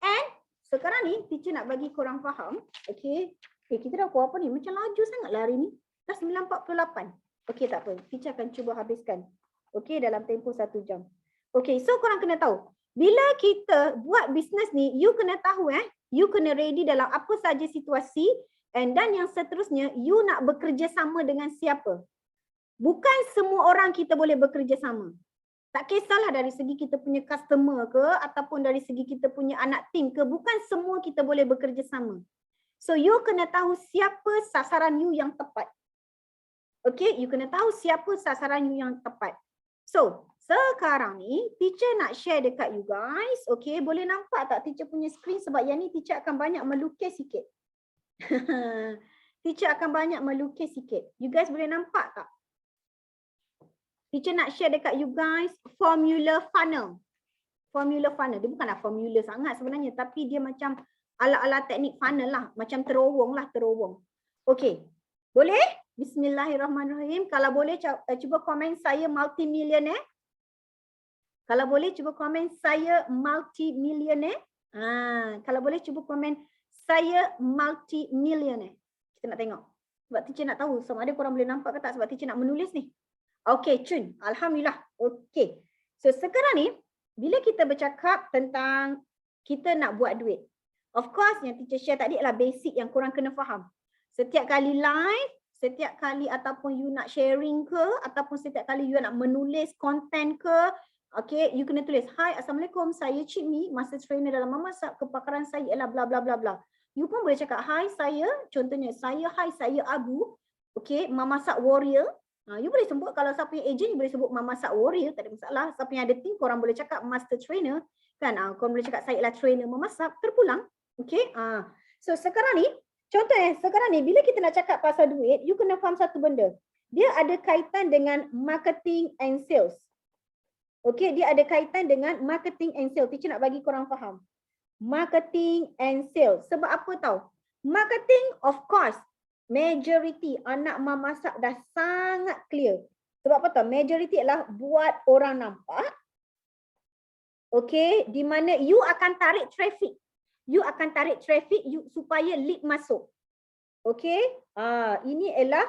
And sekarang ni teacher nak bagi korang faham. Okay. Kita dah buat apa ni? Macam laju sangat lah hari ni. Dah 9.48. Okay, tak apa. Teacher akan cuba habiskan. Okay, dalam tempoh 1 jam. Okay, so korang kena tahu. Bila kita buat bisnes ni, you kena tahu you kena ready dalam apa saja situasi. And dan yang seterusnya, you nak bekerja sama dengan siapa? Bukan semua orang kita boleh bekerja sama. Tak kisahlah dari segi kita punya customer ke ataupun dari segi kita punya anak tim ke, bukan semua kita boleh bekerja sama. So you kena tahu siapa sasaran you yang tepat. Okay, you kena tahu siapa sasaran you yang tepat. So, sekarang ni teacher nak share dekat you guys. Okay, boleh nampak tak teacher punya screen? Sebab yang ni teacher akan banyak melukis sikit. Teacher akan banyak melukis sikit. You guys boleh nampak tak? Teacher nak share dekat you guys formula funnel. Formula funnel. Dia bukanlah formula sangat sebenarnya. Tapi dia macam ala-ala teknik funnel lah. Macam terowong lah, terowong. Okay. Boleh? Bismillahirrahmanirrahim. Kalau boleh cuba komen saya multi-millionaire. Kalau boleh cuba komen saya multi-millionaire. Kalau boleh cuba komen saya multi-millionaire. Kita nak tengok. Sebab teacher nak tahu sama ada korang boleh nampak ke tak sebab teacher nak menulis ni. Okay, Cun. Alhamdulillah. Okay. So sekarang ni, bila kita bercakap tentang kita nak buat duit. Of course, yang teacher share tadi adalah basic yang korang kena faham. Setiap kali live, setiap kali ataupun you nak sharing ke, ataupun setiap kali you nak menulis konten ke, okay, you kena tulis, Hai, Assalamualaikum, saya Cik Mi, Master Trainer dalam Memasak, kepakaran saya ialah bla bla bla bla. You pun boleh cakap, Hai, saya, contohnya, saya Abu, okay, Memasak Warrior. You boleh sebut, kalau siapa yang agent, you boleh sebut Memasak Warrior, tak ada masalah. Siapa yang ada team, korang boleh cakap Master Trainer, kan? Korang boleh cakap, saya ialah trainer memasak, terpulang. Okay, so sekarang ni, contohnya, sekarang ni, bila kita nak cakap pasal duit, you kena faham satu benda. Dia ada kaitan dengan marketing and sales. Okay, dia ada kaitan dengan marketing and sales. Teacher nak bagi korang faham. Marketing and sales. Sebab apa tau? Marketing, of course, majority anak memasak dah sangat clear. Sebab apa tau? Majority adalah buat orang nampak. Okay, di mana you akan tarik traffic. You akan tarik traffic supaya lead masuk. Okay, ini ialah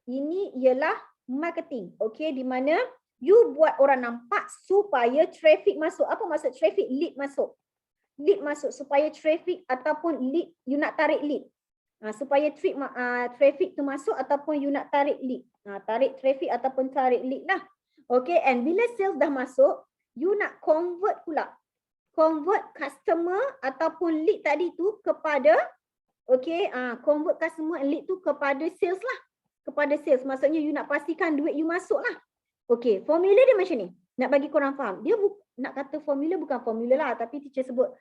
Ini ialah marketing. Okay, di mana you buat orang nampak supaya traffic masuk. Apa maksud traffic? Lead masuk. Lead masuk supaya traffic ataupun lead, you nak tarik lead. Supaya traffic tu masuk ataupun you nak tarik lead. Tarik traffic ataupun tarik lead lah. Okay, and bila sales dah masuk, you nak convert pula. Convert customer ataupun lead tadi tu kepada, okay, convert customer and lead tu kepada sales lah. Kepada sales, maksudnya you nak pastikan duit you masuk lah. Okay, formula dia macam ni. Nak bagi korang faham. Dia nak kata formula bukan formula lah, tapi teacher sebut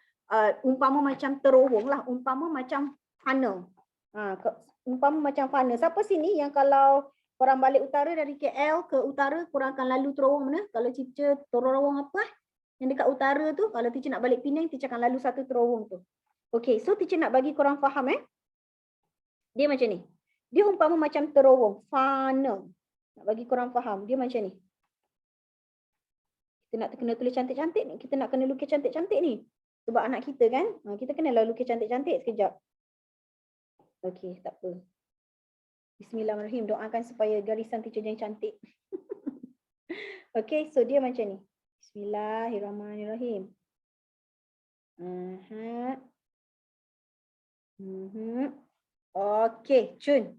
umpama macam terowong lah. Umpama macam funnel. Umpama macam funnel. Siapa sini yang kalau korang balik utara dari KL ke utara, korang akan lalu terowong mana? Kalau teacher terowong apa? Yang dekat utara tu, kalau teacher nak balik Penang, teacher akan lalu satu terowong tu. Okay, so teacher nak bagi korang faham Dia macam ni. Dia umpama macam terowong, funnel. Nak bagi korang faham, dia macam ni. Kita nak kena tulis cantik-cantik ni, kita nak kena lukis cantik-cantik ni. Sebab anak kita kan, kita kenalah lukis cantik-cantik sekejap. Okay, tak apa. Bismillahirrahmanirrahim, doakan supaya garisan teacher yang cantik. Okay, so dia macam ni. Bismillahirrahmanirrahim. Okay, cun.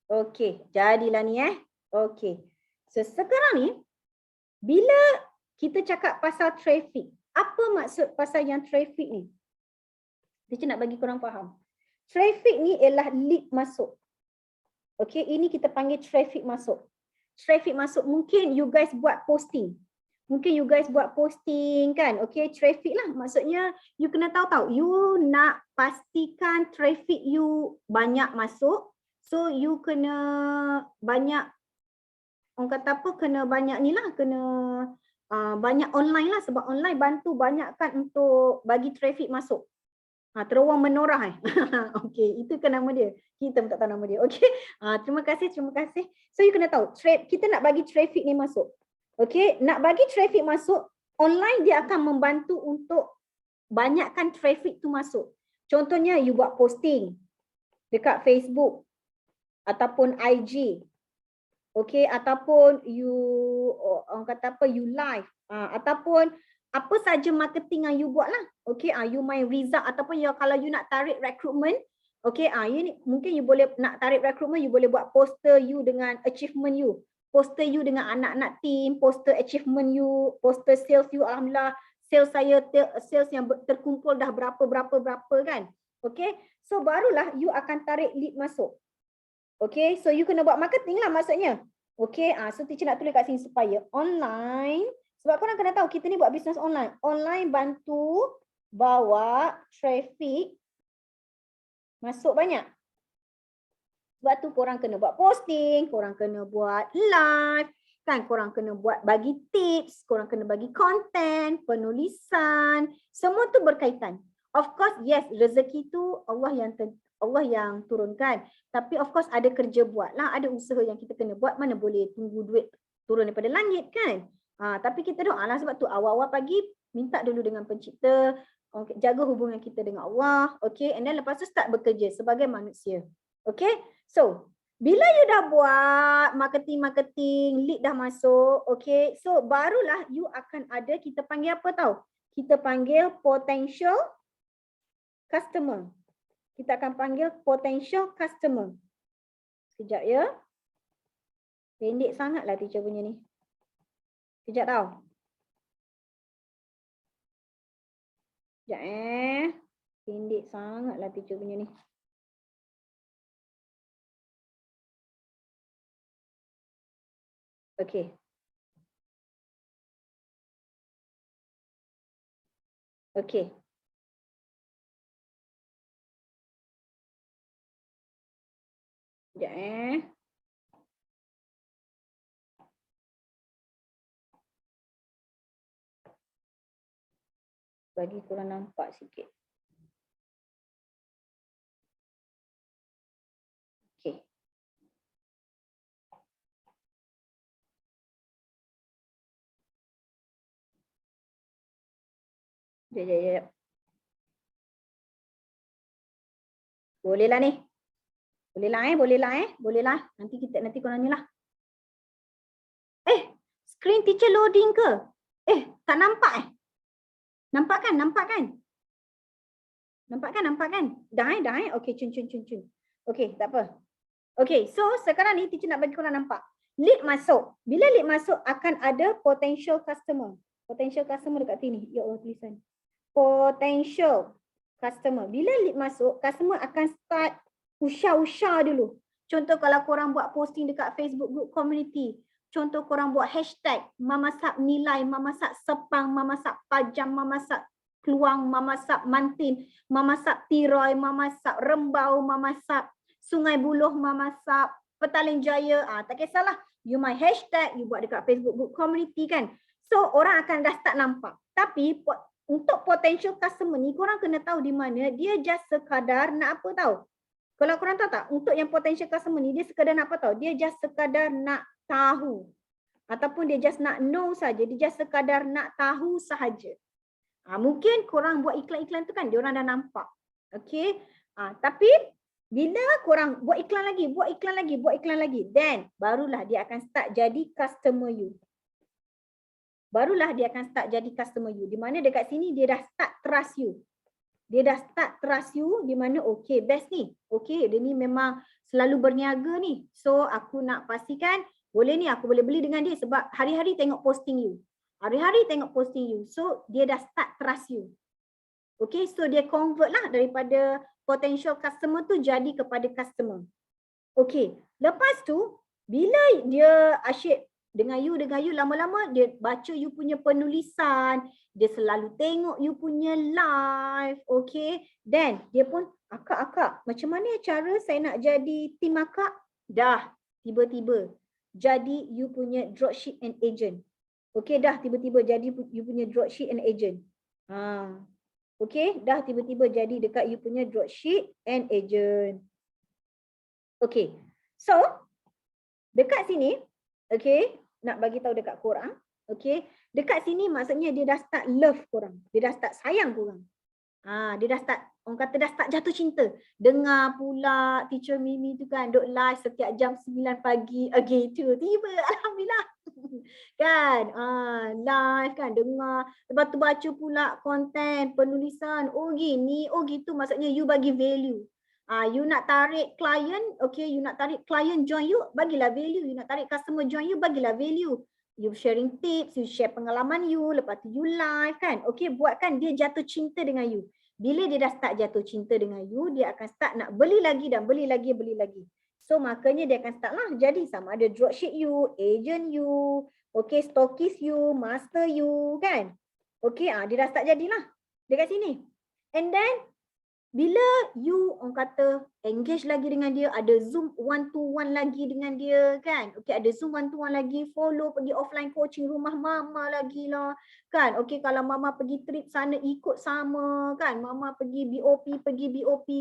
Okay, jadilah ni Okay. So sekarang ni, bila kita cakap pasal traffic, apa maksud pasal yang traffic ni? Teacher nak bagi korang faham. Traffic ni ialah lead masuk. Okay, ini kita panggil traffic masuk. Traffic masuk, mungkin you guys buat posting. Mungkin you guys buat posting kan. Okay, traffic lah. Maksudnya you kena tahu. You nak pastikan traffic you banyak masuk. So you kena banyak, orang kata apa, kena banyak ni lah. Kena banyak online lah. Sebab online bantu banyakkan untuk bagi traffic masuk. Terowong menorah Okay, itu kan nama dia. Kita pun tak tahu nama dia. Okay, terima kasih. So you kena tahu, kita nak bagi traffic ni masuk. Okay, nak bagi traffic masuk, online dia akan membantu untuk banyakkan traffic tu masuk. Contohnya you buat posting dekat Facebook ataupun IG. Okay, ataupun you, orang kata apa, you live. Ataupun apa saja marketing yang you buat lah. Okay, you main result ataupun kalau you nak tarik recruitment. Okay, mungkin you boleh nak tarik recruitment, you boleh buat poster you dengan achievement you. Poster you dengan anak-anak team, poster achievement you, poster sales you, alhamdulillah sales saya, sales yang terkumpul dah berapa kan. Okay, so barulah you akan tarik lead masuk. Okay, so you kena buat marketing lah maksudnya. Okay, so teacher nak tulis kat sini supaya online, sebab korang kena tahu kita ni buat bisnes online. Online bantu bawa traffic masuk banyak. Sebab tu korang kena buat posting, korang kena buat live, kan, korang kena buat bagi tips, korang kena bagi konten, penulisan, semua tu berkaitan. Of course, yes, rezeki tu Allah yang turunkan. Tapi of course ada kerja buat lah, ada usaha yang kita kena buat, mana boleh tunggu duit turun daripada langit kan. Tapi kita doa lah, sebab tu awal-awal pagi minta dulu dengan pencipta, jaga hubungan kita dengan Allah, okay, and then lepas tu start bekerja sebagai manusia. Okay, so bila you dah buat marketing, lead dah masuk, okay, so barulah you akan ada, kita panggil apa tahu? Kita panggil potential customer. Kita akan panggil potential customer. Sekejap ya. Pendek sangatlah teacher punya ni. Sekejap tau. Sekejap Pendek sangatlah teacher punya ni. Okay. Okay. Sekejap bagi korang nampak sikit. Okay. Sekejap. Bolehlah ni. Bolehlah. Nanti korang ni lah. Screen teacher loading ke? Tak nampak Nampak kan? Nampak kan? Dah Okay, cun. Okay, tak apa. Okay, so sekarang ni teacher nak bagi korang nampak. Lead masuk. Bila lead masuk akan ada potential customer. Potential customer dekat sini. Ya Allah, tulisan. Potential customer. Bila lead masuk, customer akan start usah dulu. Contoh kalau korang buat posting dekat Facebook group community. Contoh korang buat hashtag mamasak nilai, mamasak sepang, mamasak pajam, mamasak keluang, mamasak mantin, mamasak tiroy, mamasak rembau, mamasak Sungai Buloh, mamasak Petaling Jaya. Tak kisahlah. You main hashtag, you buat dekat Facebook group community kan. So orang akan dah start nampak. Tapi untuk potential customer ni korang kena tahu di mana dia just sekadar nak apa tahu. Kalau korang tahu tak, untuk yang potential customer ni dia sekadar nak apa tahu. Dia just sekadar nak tahu. Ataupun dia just nak know saja. Dia just sekadar nak tahu sahaja. Mungkin korang buat iklan-iklan tu kan dia orang dah nampak. Okay. Tapi bila korang buat iklan lagi, then barulah dia akan start jadi customer you. Di mana dekat sini dia dah start trust you. Di mana okay best ni. Okay dia ni memang selalu berniaga ni. So aku nak pastikan boleh ni aku boleh beli dengan dia sebab hari-hari tengok posting you. So dia dah start trust you. Okay, so dia convert lah daripada potential customer tu jadi kepada customer. Okay, lepas tu bila dia asyik dengan you, lama-lama dia baca you punya penulisan, dia selalu tengok you punya live, okay. Then dia pun, akak, macam mana cara saya nak jadi tim akak? Dah, tiba-tiba jadi you punya dropship and agent. Okay, dah tiba-tiba jadi you punya dropship and agent. Okay, dah tiba-tiba jadi dekat you punya dropship and agent. Okay, so dekat sini, okay, nak bagi tahu dekat korang, okay, dekat sini maksudnya dia dah start love korang, dia dah start sayang korang. Dia dah start, orang kata dah start jatuh cinta. Dengar pula teacher Mimi tu kan duk live setiap jam 9 pagi, gitu, tiba alhamdulillah. Kan, live kan, dengar, lepas tu baca pula konten, penulisan, oh gini, oh gitu, maksudnya you bagi value. You nak tarik klien, okay, you nak tarik klien join you, bagilah value. You nak tarik customer join you, bagilah value. You sharing tips, you share pengalaman you, lepas tu you live kan, okay, buatkan dia jatuh cinta dengan you. Bila dia dah start jatuh cinta dengan you, dia akan start nak beli lagi dan beli lagi. So makanya dia akan start lah jadi sama ada dropship you, agent you, okay, stockist you, master you kan. Okay, dia dah start jadilah dekat sini. And then bila you orang kata engage lagi dengan dia, ada Zoom one to one lagi dengan dia kan. Okay, ada Zoom one to one lagi, follow pergi offline coaching rumah mama lagi lah kan. Okay, kalau mama pergi trip sana ikut sama kan. Mama pergi BOP,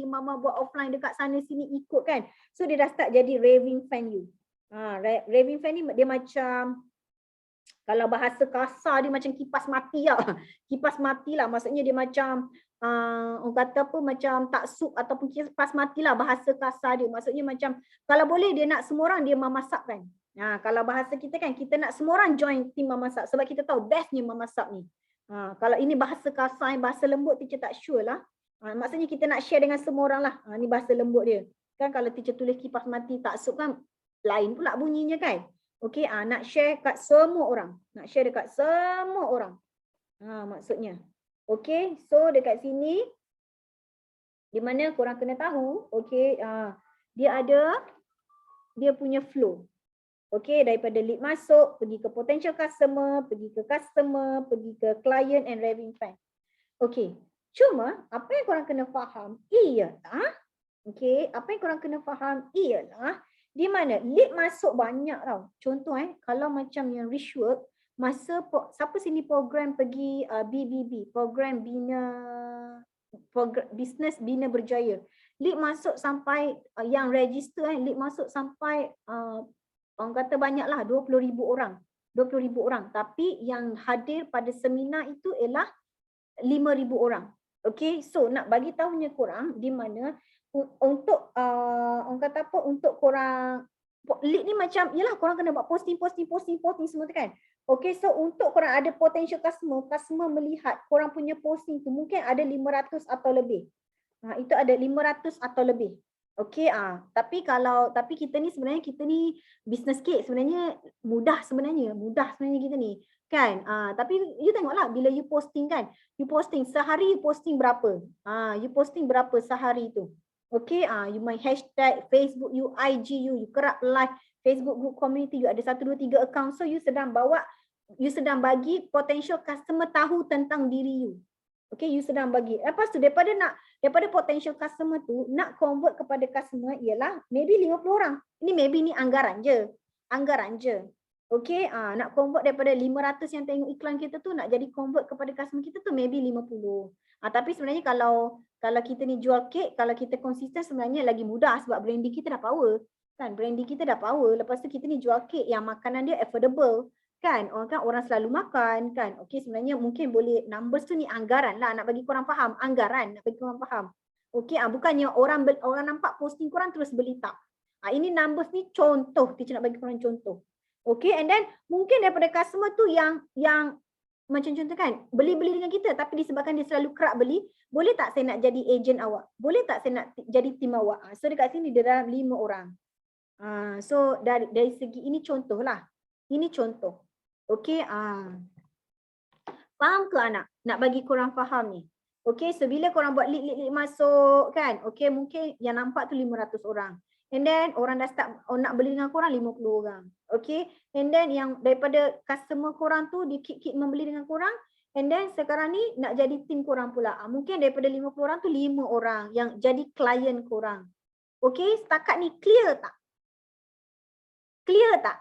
mama buat offline dekat sana sini ikut kan. So dia dah start jadi raving fan you. Raving fan ni dia macam, kalau bahasa kasar dia macam kipas mati lah. Kipas mati lah, maksudnya dia macam orang kata apa, macam taksub ataupun kipas mati lah bahasa kasar dia. Maksudnya macam kalau boleh dia nak semua orang dia memasak kan. Kalau bahasa kita kan, kita nak semua orang join tim memasak sebab kita tahu bestnya memasak ni. Kalau ini bahasa kasar, bahasa lembut teacher tak sure lah. Maksudnya kita nak share dengan semua orang lah. Ni bahasa lembut dia. Kan kalau teacher tulis kipas mati taksub kan lain pula bunyinya kan. Okay, nak share kat semua orang. Maksudnya. Okay, so dekat sini di mana korang kena tahu, okay, dia punya flow. Okay, daripada lead masuk, pergi ke potential customer, pergi ke client and raving fan. Okay, cuma apa yang korang kena faham ialah, di mana lead masuk banyak tau. Contoh kalau macam yang Richwork, masa siapa sini program pergi BBB, program Business Bina Berjaya. Lead masuk sampai yang register lead masuk sampai orang kata banyaklah 20,000 orang. 20,000 orang. Tapi yang hadir pada seminar itu ialah 5,000 orang. Okay, so nak bagi tahunya korang di mana untuk orang kata apa, untuk korang lead ni macam yalah korang kena buat posting semua tu kan. Okay, so untuk korang ada potential customer melihat korang punya posting tu mungkin ada 500 atau lebih. Itu ada 500 atau lebih. Okay, tapi kita ni sebenarnya business cake sebenarnya mudah sebenarnya kita ni kan. Tapi you tengoklah bila you posting kan, you posting sehari you posting berapa? Sehari tu. Okay, you main hashtag Facebook you, IG you kerap live Facebook group community, you ada 1, 2, 3 account. So you sedang bagi potential customer tahu tentang diri you. Okay, you sedang bagi. Lepas tu daripada potential customer tu nak convert kepada customer ialah maybe 50 orang. Ini maybe ni anggaran je. Okey, nak convert daripada 500 yang tengok iklan kita tu nak jadi convert kepada customer kita tu maybe 50. Tapi sebenarnya kalau kita ni jual kek, kalau kita konsisten sebenarnya lagi mudah sebab branding kita dah power. Kan, branding kita dah power. Lepas tu kita ni jual kek yang makanan dia affordable. Kan, orang selalu makan kan. Okey, sebenarnya mungkin boleh numbers tu ni anggaran lah nak bagi korang faham, anggaran nak bagi korang faham. Okey, bukannya orang nampak posting korang terus beli tak. Ini numbers ni contoh, teacher nak bagi korang contoh. Okay, and then mungkin daripada customer tu yang macam contoh kan, beli-beli dengan kita tapi disebabkan dia selalu kerap beli, boleh tak saya nak jadi ejen awak? Boleh tak saya nak jadi tim awak? So dekat sini dia dalam 5 orang. So dari segi ini contoh lah. Ini contoh. Okay, faham ke anak? Nak bagi korang faham ni. Okay, so bila korang buat lead masuk kan, okay mungkin yang nampak tu 500 orang. And then orang dah start nak beli dengan korang 50 orang. Okay. And then yang daripada customer korang tu dia keep membeli dengan korang. And then sekarang ni nak jadi tim korang pula. Mungkin daripada 50 orang tu 5 orang yang jadi klien korang. Okay. Setakat ni clear tak? Clear tak?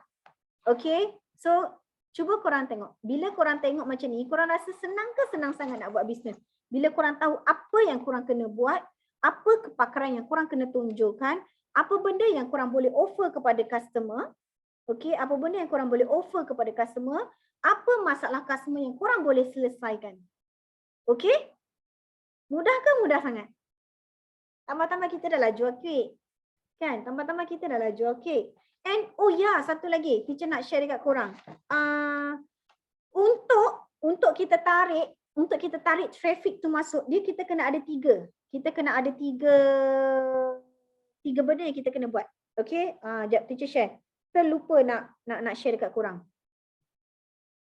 Okay. So cuba korang tengok. Bila korang tengok macam ni, korang rasa senang ke senang sangat nak buat bisnes? Bila korang tahu apa yang korang kena buat, apa kepakaran yang korang kena tunjukkan, apa benda yang korang boleh offer kepada customer, okay, apa benda yang korang boleh offer kepada customer, apa masalah customer yang korang boleh selesaikan. Okay? Mudah ke mudah sangat? Tambah-tambah kita dah lah jual kek. Kan? Tambah-tambah kita dah lah jual kek. And oh ya, satu lagi, teacher nak share dekat korang. Untuk kita tarik traffic tu masuk, dia kita kena ada 3. Kita kena ada 3 benda yang kita kena buat. Okay, jap teacher share. Terlupa nak share dekat korang.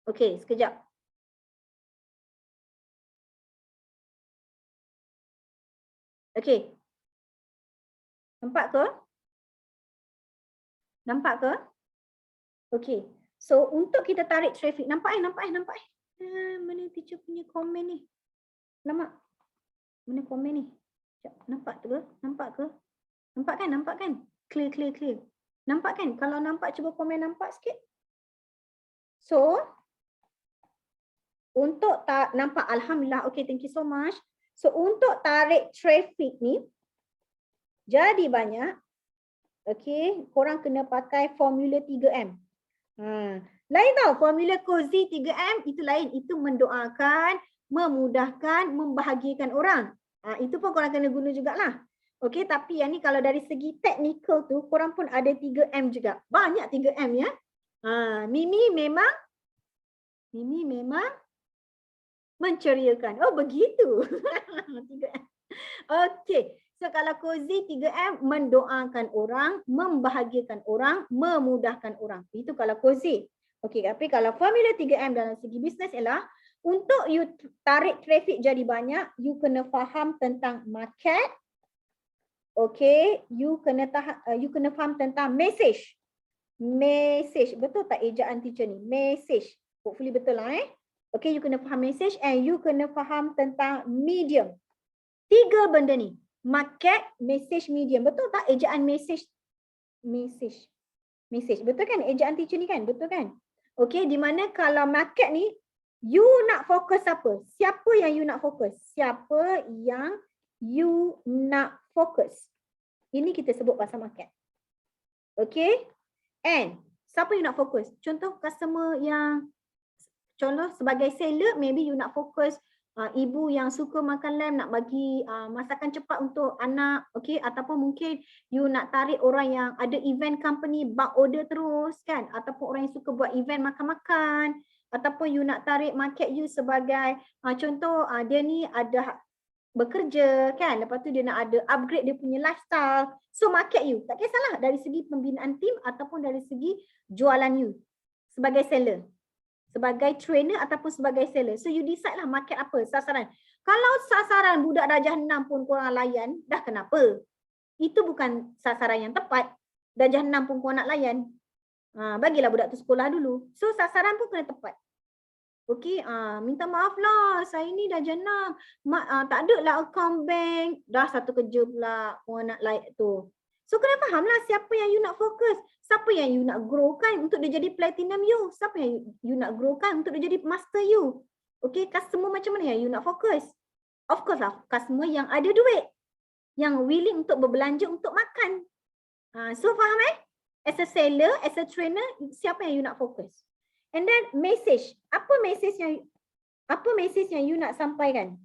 Okay, sekejap. Okay. Nampak ke? Nampak ke? Okay. So untuk kita tarik traffic, nampak. Mana teacher punya komen ni? Lama. Mana komen ni? Nampak tu ke? Nampak ke? Nampak kan? Clear. Nampak kan? Kalau nampak, cuba komen nampak sikit. So, untuk nampak, alhamdulillah. Okay, thank you so much. So, untuk tarik traffic ni, jadi banyak. Okay, korang kena pakai formula 3M. Lain tau, formula Cozy 3M itu lain. Itu mendoakan, memudahkan, membahagiakan orang. Itu pun korang kena guna jugalah. Okey, tapi yang ni kalau dari segi teknikal tu, korang pun ada 3M juga. Banyak 3M ya. Mimi memang menceriakan. Oh, begitu. 3M. Okey. So kalau Cozy 3M, mendoakan orang, membahagiakan orang, memudahkan orang. Itu kalau Cozy. Okey, tapi kalau formula 3M dalam segi bisnes ialah untuk you tarik traffic jadi banyak, you kena faham tentang market. Okay, you kena faham tentang message. Betul tak ejaan teacher ni? Message. Hopefully betul lah Okay, you kena faham message and you kena faham tentang medium. 3 benda ni. Market, message, medium. Betul tak ejaan message? Message. Betul kan ejaan teacher ni kan? Betul kan? Okay, di mana kalau market ni, you nak fokus apa? Siapa yang you nak fokus? Siapa yang you nak fokus? Ini kita sebut pasal market. Okay. And siapa you nak fokus? Contoh customer yang, contoh sebagai seller, maybe you nak fokus ibu yang suka makan lamb, nak bagi masakan cepat untuk anak. Okay. Ataupun mungkin you nak tarik orang yang ada event company, bulk order terus kan. Ataupun orang yang suka buat event makan-makan. Ataupun you nak tarik market you sebagai, contoh dia ni ada bekerja kan, lepas tu dia nak ada upgrade dia punya lifestyle. So market you, tak kisahlah dari segi pembinaan tim ataupun dari segi jualan you sebagai seller, sebagai trainer ataupun sebagai seller. So you decide lah market apa, sasaran. Kalau sasaran budak darjah 6 pun korang layan, dah kenapa? Itu bukan sasaran yang tepat. Darjah 6 pun korang nak layan, bagilah budak tu sekolah dulu. So sasaran pun kena tepat. Okey, minta maaf lah, saya ni dah jenam. Tak ada lah account bank. Dah satu kerja pula orang nak like tu. So kena faham lah siapa yang you nak fokus. Siapa yang you nak grow kan untuk dia jadi platinum you. Siapa yang you nak grow kan untuk dia jadi master you. Okay, customer macam mana yang you nak fokus? Of course lah, customer yang ada duit. Yang willing untuk berbelanja untuk makan. So faham As a seller, as a trainer, siapa yang you nak fokus? And then message. Apa message yang you nak sampaikan?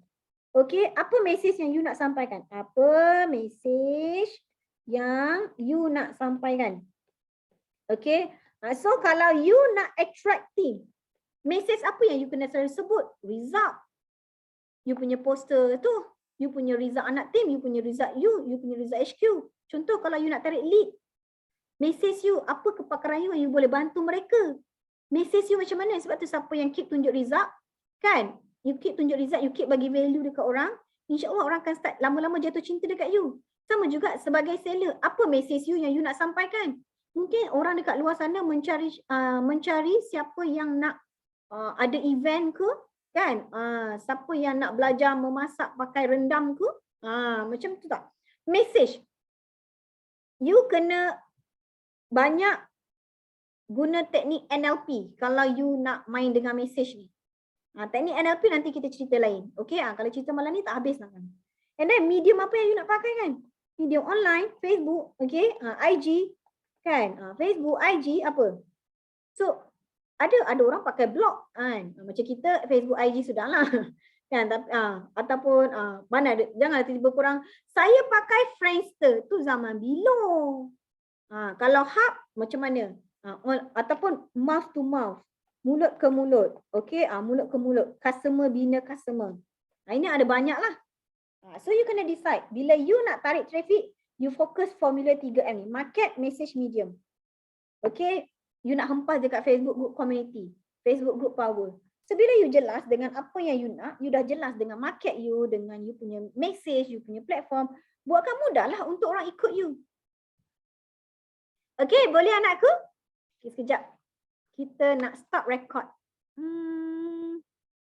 Okay, apa message yang you nak sampaikan? Apa message yang you nak sampaikan? Okay, so kalau you nak attracting, message apa yang you kena selalu sebut? Result. You punya poster tu, you punya result anak team, you punya result you punya result HQ. Contoh kalau you nak tarik lead, message you, apa kepakaran you yang you boleh bantu mereka? Message you macam mana? Sebab tu siapa yang keep tunjuk result, kan? You keep tunjuk result, you keep bagi value dekat orang, insya-Allah orang akan start lama-lama jatuh cinta dekat you. Sama juga sebagai seller, apa message you yang you nak sampaikan? Mungkin orang dekat luar sana mencari siapa yang nak ada event ke, kan? Siapa yang nak belajar memasak pakai rendam ke? Macam tu tak? Message. You kena banyak guna teknik NLP kalau you nak main dengan message ni. Teknik NLP nanti kita cerita lain. Okay, kalau cerita malam ni tak habis lah kan. And then medium apa yang you nak pakai kan? Medium online, Facebook, okay, IG, kan? Facebook, IG, apa? So, ada orang pakai blog kan. Macam kita Facebook, IG sudahlah. Kan? Ataupun mana ada, janganlah tiba-tiba korang, saya pakai Friendster, tu zaman bilo. Kalau hub macam mana? Ataupun mouth to mouth. Mulut ke mulut. Okay, mulut ke mulut. Customer bina customer. Ini ada banyak lah. So you kena decide. Bila you nak tarik traffic, you fokus formula 3M ni. Market, message, medium. Okay, you nak hempas dekat Facebook group community. Facebook group power. So bila you jelas dengan apa yang you nak, you dah jelas dengan market you, dengan you punya message, you punya platform, buatkan mudah lah untuk orang ikut you. Okay, boleh anakku? Okay, sekejap. Kita nak stop record.